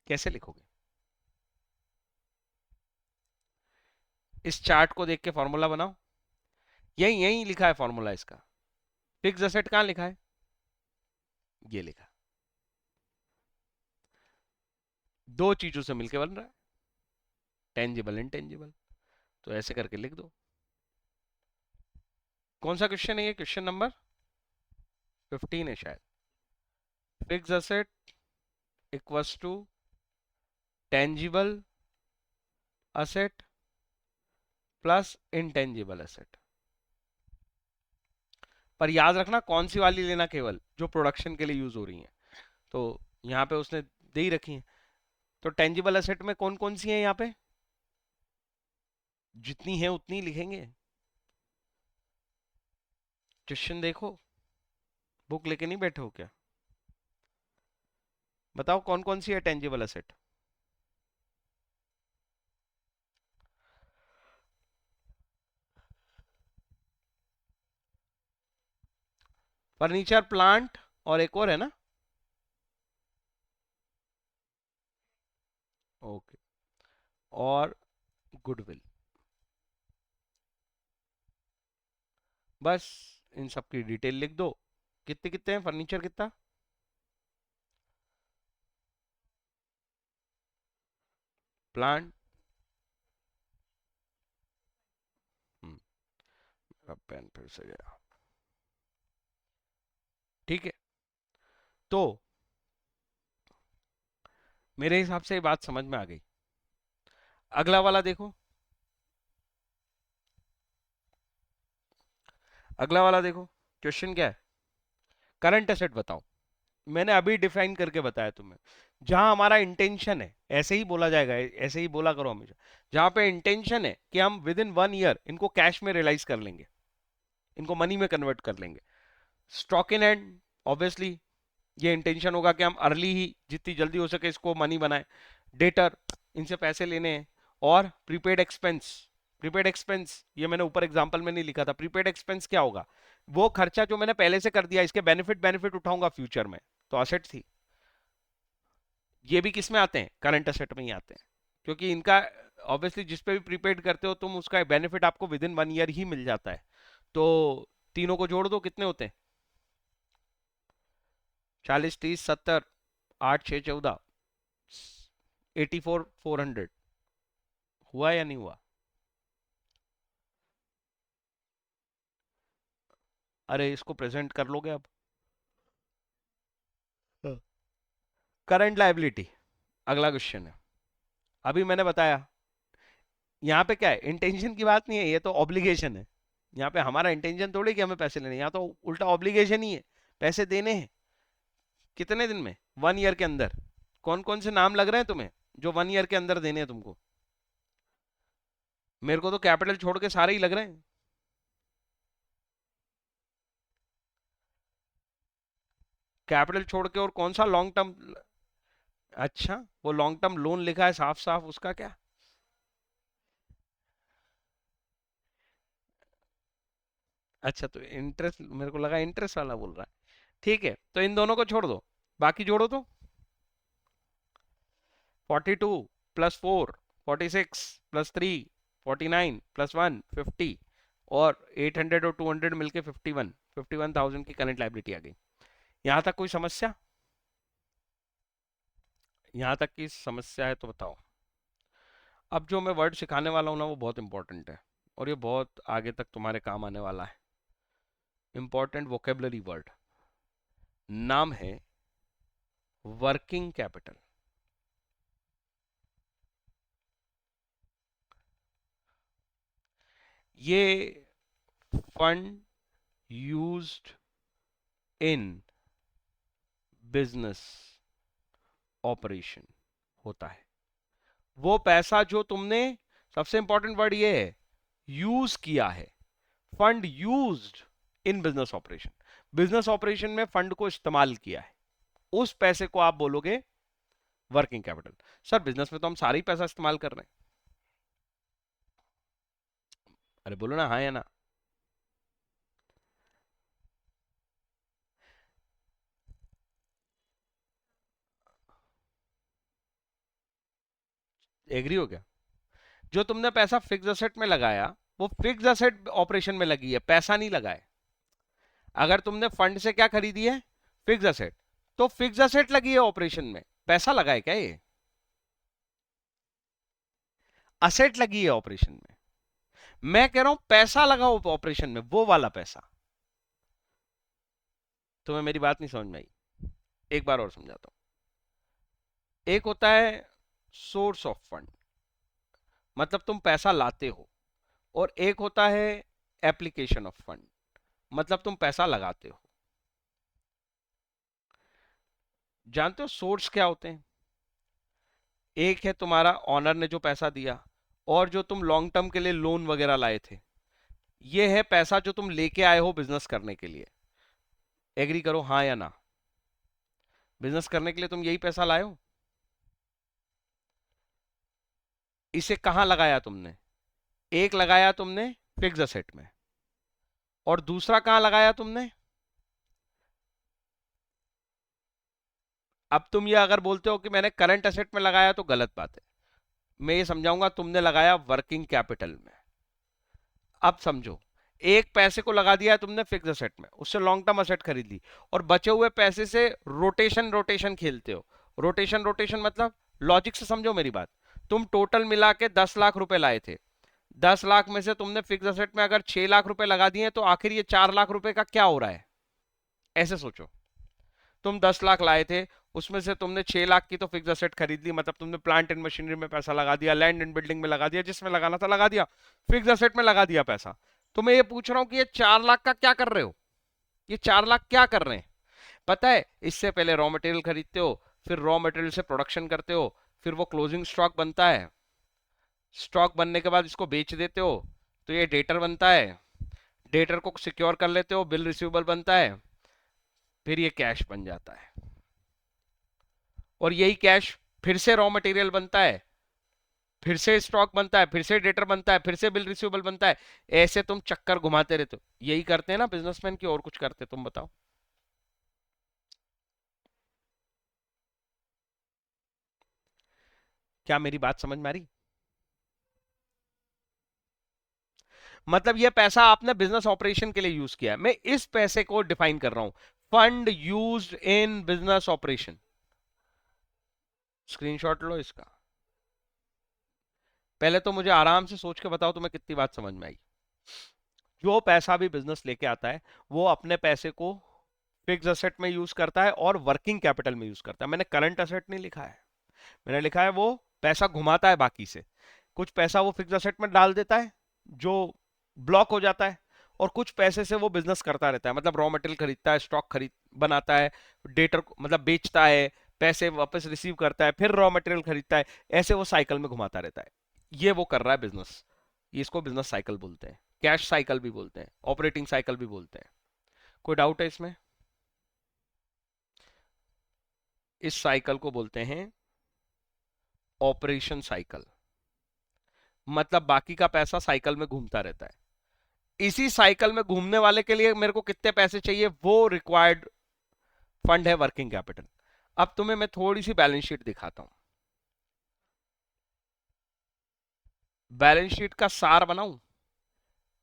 कैसे लिखोगे? इस चार्ट को देख के फॉर्मूला बनाओ। यही यही लिखा है फॉर्मूला इसका। फिक्स असेट कहां लिखा है, ये लिखा। दो चीजों से मिलकर बन रहा है, टेंजिबल इंटेंजिबल। तो ऐसे करके लिख दो। कौन सा क्वेश्चन है ये, क्वेश्चन नंबर 15 है शायद। Fix asset equals to tangible asset plus intangible asset. पर याद रखना कौन सी वाली लेना, केवल जो प्रोडक्शन के लिए यूज हो रही है। तो यहाँ पे उसने दे ही रखी है। तो टेंजिबल असेट में कौन कौन सी है यहाँ पे, जितनी है उतनी लिखेंगे। क्वेश्चन देखो, बुक लेके नहीं बैठे हो क्या? बताओ कौन कौन सी है टेंजिबल असेट। फर्नीचर, प्लांट और एक और है ना? ओके, और गुडविल। बस इन सब की डिटेल लिख दो। कितने कितने हैं, फर्नीचर कितना, प्लांट, अब पेन फिर से गया। ठीक है, तो मेरे हिसाब से ये बात समझ में आ गई। अगला वाला देखो, अगला वाला देखो। क्वेश्चन क्या है, करंट एसेट बताओ। मैंने अभी डिफाइन करके बताया तुम्हें। जहां हमारा इंटेंशन है, ऐसे ही बोला जाएगा, ऐसे ही बोला करो हमेशा। जहां पे इंटेंशन है कि हम विद इन 1 ईयर इनको कैश में रियलाइज कर लेंगे, इनको मनी में कन्वर्ट कर लेंगे। स्टॉक इन हैंड, ऑब्वियसली ये इंटेंशन होगा कि हम अर्ली ही जितनी जल्दी हो सके इसको मनी बनाए। डेटर, इनसे पैसे लेने हैं। और प्रीपेड एक्सपेंस, प्रीपेड एक्सपेंस ये मैंने ऊपर एग्जांपल में नहीं लिखा था। प्रीपेड एक्सपेंस क्या होगा, वो खर्चा जो मैंने पहले से कर दिया, इसके बेनिफिट बेनिफिट उठाऊंगा फ्यूचर में, तो असेट थी। ये भी किस में आते हैं, करंट असेट में ही आते हैं, क्योंकि इनका ऑब्वियसली जिस पे भी प्रीपेड करते हो तुम, उसका बेनिफिट आपको विद इन 1 ईयर ही मिल जाता है। तो तीनों को जोड़ दो, कितने होते हैं, 40 30 70, 8 6 14, 84 400। हुआ या नहीं हुआ? अरे इसको प्रेजेंट कर लोगे अब। करंट लायबिलिटी, अगला क्वेश्चन है। अभी मैंने बताया यहाँ पे क्या है, इंटेंशन की बात नहीं है, ये तो ऑब्लिगेशन है। यहाँ पे हमारा इंटेंशन थोड़ी कि हमें पैसे लेने, यहाँ तो उल्टा ऑब्लिगेशन ही है, पैसे देने हैं। कितने दिन में? 1 ईयर के अंदर। कौन कौन से नाम लग रहे हैं तुम्हें जो 1 ईयर के अंदर देने हैं तुमको? मेरे को तो कैपिटल छोड़ के सारे ही लग रहे हैं। कैपिटल छोड़ के और कौन सा लॉन्ग टर्म? अच्छा, वो लॉन्ग टर्म लोन लिखा है साफ साफ, उसका क्या? अच्छा, तो इंटरेस्ट, मेरे को लगा इंटरेस्ट वाला बोल रहा है। ठीक है, तो इन दोनों को छोड़ दो, बाकी जोड़ो तो। 42 प्लस 4, 46 प्लस 3, 49 प्लस 1, 50, और 800 और 200 मिलके 51,000 की करंट लाइबिलिटी आ गई। यहां तक कोई समस्या? यहां तक की समस्या है तो बताओ। अब जो मैं वर्ड सिखाने वाला हूं ना, वो बहुत इंपॉर्टेंट है, और ये बहुत आगे तक तुम्हारे काम आने वाला है। इंपॉर्टेंट वोकेबलरी वर्ड, नाम है वर्किंग कैपिटल। ये fund used in business operation होता है। वो पैसा जो तुमने, सबसे इंपॉर्टेंट वर्ड ये है, यूज किया है। Fund used in business operation, business operation में फंड को इस्तेमाल किया है, उस पैसे को आप बोलोगे वर्किंग कैपिटल। सर बिजनेस में तो हम सारा ही पैसा इस्तेमाल कर रहे हैं। अरे बोलो ना हाँ या ना। एग्री हो गया? जो तुमने पैसा फिक्स असेट में लगाया, वो फिक्स असेट ऑपरेशन में लगी है, पैसा नहीं लगा है। अगर तुमने फंड से क्या खरीदी है? फिक्स असेट, तो फिक्स असेट लगी है ऑपरेशन में, पैसा लगा है क्या ये? असेट लगी है ऑपरेशन में। मैं कह रहा हूं पैसा लगा ऑपरेशन में, वो वाला पैसा। तुम्हें मेरी बात नहीं समझ में आई? एक बार और समझाता हूं। एक होता है सोर्स ऑफ फंड, मतलब तुम पैसा लाते हो, और एक होता है एप्लीकेशन ऑफ फंड, मतलब तुम पैसा लगाते हो। जानते हो सोर्स क्या होते हैं? एक है तुम्हारा ऑनर ने जो पैसा दिया, और जो तुम लॉन्ग टर्म के लिए लोन वगैरह लाए थे, ये है पैसा जो तुम लेके आए हो बिजनेस करने के लिए। एग्री करो हाँ या ना? बिजनेस करने के लिए तुम यही पैसा लाए हो। इसे कहां लगाया तुमने? एक लगाया तुमने फिक्स असेट में, और दूसरा कहां लगाया तुमने? अब तुम ये अगर बोलते हो कि मैंने करंट असेट में लगाया तो गलत बात है। मैं ये समझाऊंगा, तुमने लगाया वर्किंग कैपिटल में। अब समझो, एक पैसे को लगा दिया है तुमने फिक्स असेट में, उससे लॉन्ग टर्म असेट खरीद ली, और बचे हुए पैसे से रोटेशन रोटेशन खेलते हो। रोटेशन रोटेशन मतलब, लॉजिक से समझो मेरी बात। तुम टोटल मिला के 10 लाख रुपए लाए थे, 10 लाख में से तुमने फिक्स असेट में अगर 6 लाख रुपए लगा दिए, तो आखिर ये 4 लाख रुपए का क्या हो रहा है? ऐसे सोचो, तुम 10 लाख लाए थे, उसमें से तुमने 6 लाख की तो फिक्स एसेट खरीद ली, मतलब तुमने प्लांट एंड मशीनरी में पैसा लगा दिया, लैंड एंड बिल्डिंग में लगा दिया, जिसमें लगाना था लगा दिया, फिक्स एसेट में लगा दिया पैसा। तो मैं ये पूछ रहा हूं कि ये 4 लाख का क्या कर रहे हो? ये 4 लाख क्या कर रहे हैं? पता है, इससे पहले रॉ मटेरियल खरीदते हो, फिर रॉ मटेरियल से प्रोडक्शन करते हो, फिर वो क्लोजिंग स्टॉक बनता है, स्टॉक बनने के बाद इसको बेच देते हो, तो ये डेटर बनता है, डेटर को सिक्योर कर लेते हो, बिल रिसीवेबल बनता है, फिर ये कैश बन जाता है, और यही कैश फिर से रॉ मटेरियल बनता है, फिर से स्टॉक बनता है, फिर से डेटर बनता है, फिर से बिल रिसीवेबल बनता है। ऐसे तुम चक्कर घुमाते रहते हो। यही करते हैं ना बिजनेसमैन, की और कुछ करते? तुम बताओ। क्या मेरी बात समझ में आ रही? मतलब ये पैसा आपने बिजनेस ऑपरेशन के लिए यूज किया है, मैं इस पैसे को डिफाइन कर रहा हूं, fund used in business operation. Screenshot लो इसका। पहले तो मुझे आराम से सोच के बताओ तुम्हें कितनी बात समझ में आई। जो पैसा भी बिजनेस लेके आता है वो अपने पैसे को फिक्स असेट में यूज करता है और वर्किंग कैपिटल में यूज करता है। मैंने करंट असेट नहीं लिखा है, मैंने लिखा है वो पैसा घुमाता है बाकी से। कुछ पैसा वो फिक्स असेट में डाल देता है जो ब्लॉक हो जाता है, और कुछ पैसे से वो बिजनेस करता रहता है, मतलब रॉ मटेरियल खरीदता है, स्टॉक खरीद बनाता है, डेटर मतलब बेचता है, पैसे वापस रिसीव करता है, फिर रॉ मटेरियल खरीदता है, ऐसे वो साइकिल में घुमाता रहता है। ये वो कर रहा है बिजनेस, ये इसको बिजनेस साइकिल बोलते हैं, कैश साइकिल भी बोलते हैं, ऑपरेटिंग साइकिल भी बोलते हैं। कोई डाउट है इसमें? इस साइकिल को बोलते हैं ऑपरेशन साइकिल, मतलब बाकी का पैसा साइकिल में घूमता रहता है। इसी साइकिल में घूमने वाले के लिए मेरे को कितने पैसे चाहिए, वो रिक्वायर्ड फंड है वर्किंग कैपिटल। अब तुम्हें मैं थोड़ी सी बैलेंस शीट दिखाता हूं, बैलेंस शीट का सार बनाऊं।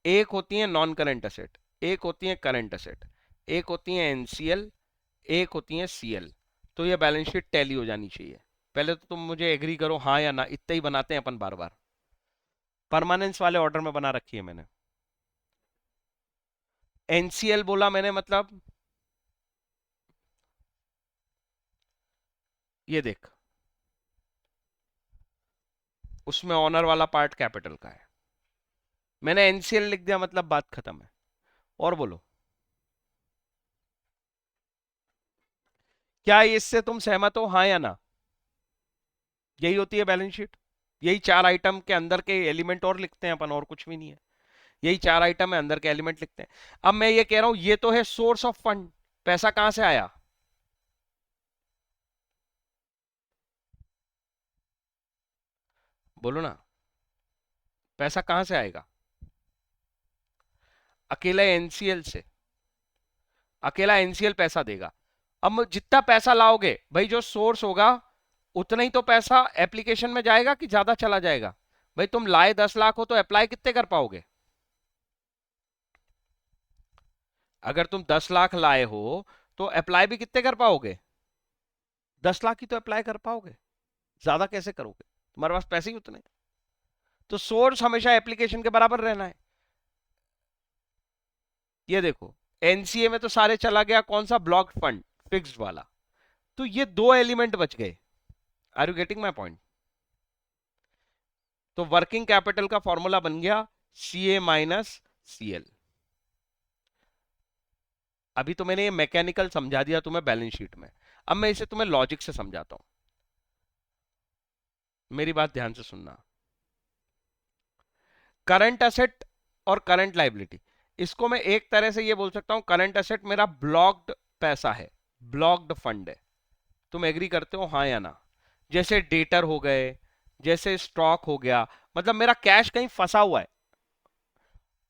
एक होती है नॉन करंट एसेट, एक होती है करंट एसेट, एक होती है एनसीएल, एक होती है सीएल। तो ये बैलेंस शीट टैली हो जानी चाहिए। पहले तो तुम मुझे एग्री करो हाँ या ना, इतना ही बनाते हैं अपन बार बार, परमानेंस वाले ऑर्डर में बना रखी है मैंने। एनसीएल बोला मैंने, मतलब ये देख, उसमें ऑनर वाला पार्ट कैपिटल का है, मैंने एनसीएल लिख दिया, मतलब बात खत्म है। और बोलो, क्या इससे तुम सहमत हो हाँ या ना? यही होती है बैलेंस शीट, यही चार आइटम के अंदर के एलिमेंट और लिखते हैं अपन, और कुछ भी नहीं है, यही चार आइटम है अंदर के एलिमेंट लिखते हैं। अब मैं ये कह रहा हूं ये तो है सोर्स ऑफ फंड, पैसा कहां से आया? बोलो ना, पैसा कहां से आएगा? अकेला एनसीएल से, अकेला एनसीएल पैसा देगा। अब जितना पैसा लाओगे भाई, जो सोर्स होगा उतना ही तो पैसा एप्लीकेशन में जाएगा कि ज्यादा चला जाएगा? भाई तुम लाए 10 लाख हो तो अप्लाई कितने कर पाओगे? अगर तुम 10 लाख लाए हो तो अप्लाई भी कितने कर पाओगे? 10 लाख ही तो अप्लाई कर पाओगे, ज्यादा कैसे करोगे? तुम्हारे पास पैसे ही उतने। तो सोर्स हमेशा एप्लीकेशन के बराबर रहना है। ये देखो, एनसीए में तो सारे चला गया, कौन सा? ब्लॉक फंड, फिक्स्ड वाला। तो ये दो एलिमेंट बच गए। Are you getting my point? तो वर्किंग कैपिटल का फॉर्मूला बन गया सीए माइनस सीएल। अभी तो मैंने ये मैकेनिकल समझा दिया तुम्हें बैलेंस शीट में, अब मैं इसे तुम्हें लॉजिक से समझाता हूं। मेरी बात ध्यान से सुनना। करंट एसेट और करंट लाइबिलिटी, इसको मैं एक तरह से ये बोल सकता हूं, करंट एसेट मेरा ब्लॉक्ड पैसा है, ब्लॉक्ड फंड है। तुम एग्री करते हो हाँ या ना? जैसे डेटर हो गए, जैसे स्टॉक हो गया, मतलब मेरा कैश कहीं फंसा हुआ है।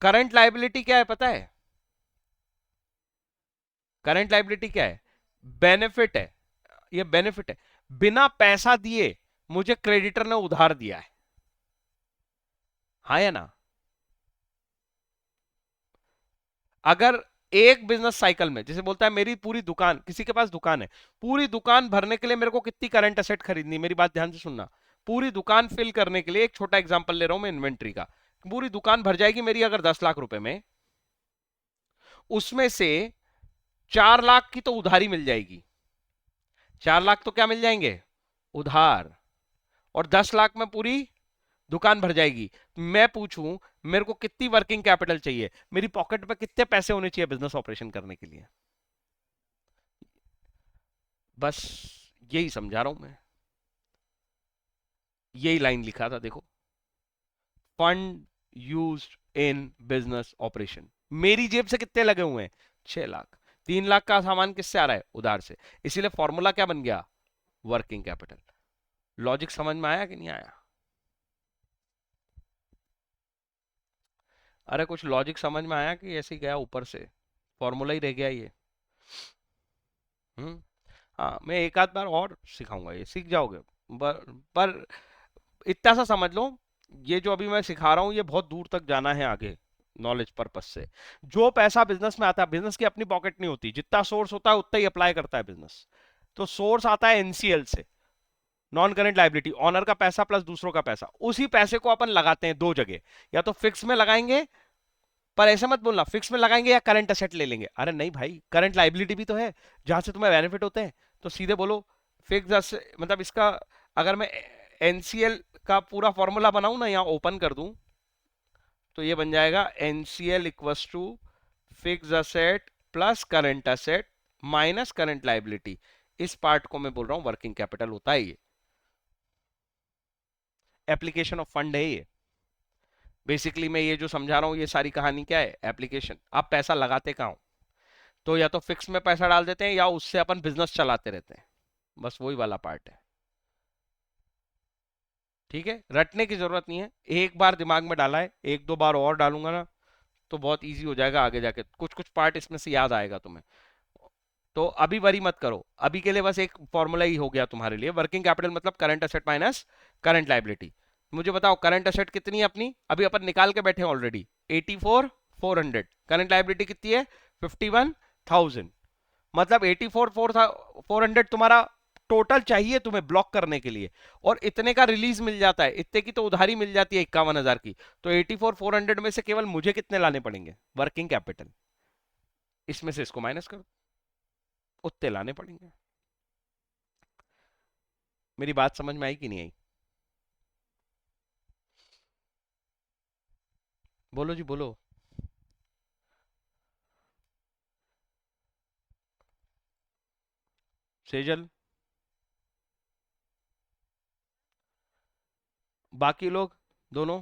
करंट लाइबिलिटी क्या है पता है? करंट लाइबिलिटी क्या है? बेनिफिट है, ये बेनिफिट है। बिना पैसा दिए मुझे क्रेडिटर ने उधार दिया है, हाँ या ना? अगर एक बिजनेस साइकिल में, जैसे बोलता है मेरी पूरी दुकान, किसी के पास दुकान है, पूरी दुकान भरने के लिए मेरे को कितनी करंट एसेट खरीदनी, मेरी बात ध्यान से सुनना। पूरी दुकान फिल करने के लिए, एक छोटा एग्जांपल ले रहा हूं मैं इन्वेंट्री का, पूरी दुकान भर जाएगी मेरी अगर 10 लाख रुपए में, उसमें से 4 लाख की तो उधारी मिल जाएगी। 4 लाख तो क्या मिल जाएंगे? उधार। और 10 लाख में पूरी दुकान भर जाएगी। मैं पूछूं मेरे को कितनी वर्किंग कैपिटल चाहिए, मेरी पॉकेट में कितने पैसे होने चाहिए बिजनेस ऑपरेशन करने के लिए? बस यही समझा रहा हूं मैं, यही लाइन लिखा था देखो, fund used in business operation. मेरी जेब से कितने लगे हुए हैं? 6 लाख। 3 लाख का सामान किससे आ रहा है? उधार से। इसीलिए फॉर्मूला क्या बन गया? Working capital. लॉजिक समझ में आया कि नहीं आया? अरे कुछ लॉजिक समझ में आया कि ऐसे ही गया ऊपर से, फॉर्मूला ही रह गया ये? हम्म। हाँ, मैं एक आध बार और सिखाऊंगा, ये सीख जाओगे। पर इतना सा समझ लो, ये जो अभी मैं सिखा रहा हूँ ये बहुत दूर तक जाना है आगे, नॉलेज पर्पस से। जो पैसा बिजनेस में आता है, बिजनेस की अपनी पॉकेट नहीं होती, जितना सोर्स होता है उतना ही अप्लाई करता है बिजनेस। तो सोर्स आता है एनसीएल से, नॉन करेंट लाइबिलिटी, ऑनर का पैसा प्लस दूसरों का पैसा। उसी पैसे को अपन लगाते हैं दो जगह, या तो फिक्स में लगाएंगे, पर ऐसे मत बोलना फिक्स में लगाएंगे या करंट असेट ले लेंगे, अरे नहीं भाई, करंट लाइबिलिटी भी तो है जहां से तुम्हें बेनिफिट होते हैं। तो सीधे बोलो फिक्स, मतलब इसका अगर मैं एनसीएल का पूरा फॉर्मूला बनाऊं ना, यहाँ ओपन कर दूं, तो ये बन जाएगा NCL equals to fix asset plus current asset minus current liability. इस पार्ट को मैं बोल रहा हूं वर्किंग कैपिटल होता है ये, एप्लीकेशन ऑफ फंड है ये। बेसिकली मैं ये जो समझा रहा हूँ ये सारी कहानी क्या है, एप्लीकेशन। आप पैसा लगाते कहाँ हो, तो या तो फिक्स में पैसा डाल देते हैं या उससे अपन बिजनेस चलाते रहते हैं, बस वही वाला पार्ट है। ठीक है, रटने की जरूरत नहीं है, एक बार दिमाग में डाला है, एक दो बार और डालूंगा ना तो बहुत इजी हो जाएगा, आगे जाके कुछ कुछ पार्ट इसमें से याद आएगा तुम्हें। तो अभी वरी मत करो, अभी के लिए बस एक फॉर्मूला ही हो गया तुम्हारे लिए, वर्किंग कैपिटल मतलब current asset minus current liability. मुझे बताओ करंट असेट कितनी है अपनी, अभी अपन निकाल के बैठे हैं ऑलरेडी, 84,400। करंट लाइबिलिटी कितनी है, 51,000। मतलब 84,400 तुम्हारा टोटल चाहिए तुम्हें ब्लॉक करने के लिए, और इतने का रिलीज मिल जाता है, इतने की तो उधारी मिल जाती है 51,000 की। तो 84,400 में से केवल मुझे कितने लाने पड़ेंगे वर्किंग कैपिटल, इसमें से इसको माइनस करो, उतने लाने पड़ेंगे। मेरी बात समझ में आई कि नहीं आई? बोलो जी बोलो। सेजल, बाकी लोग दोनों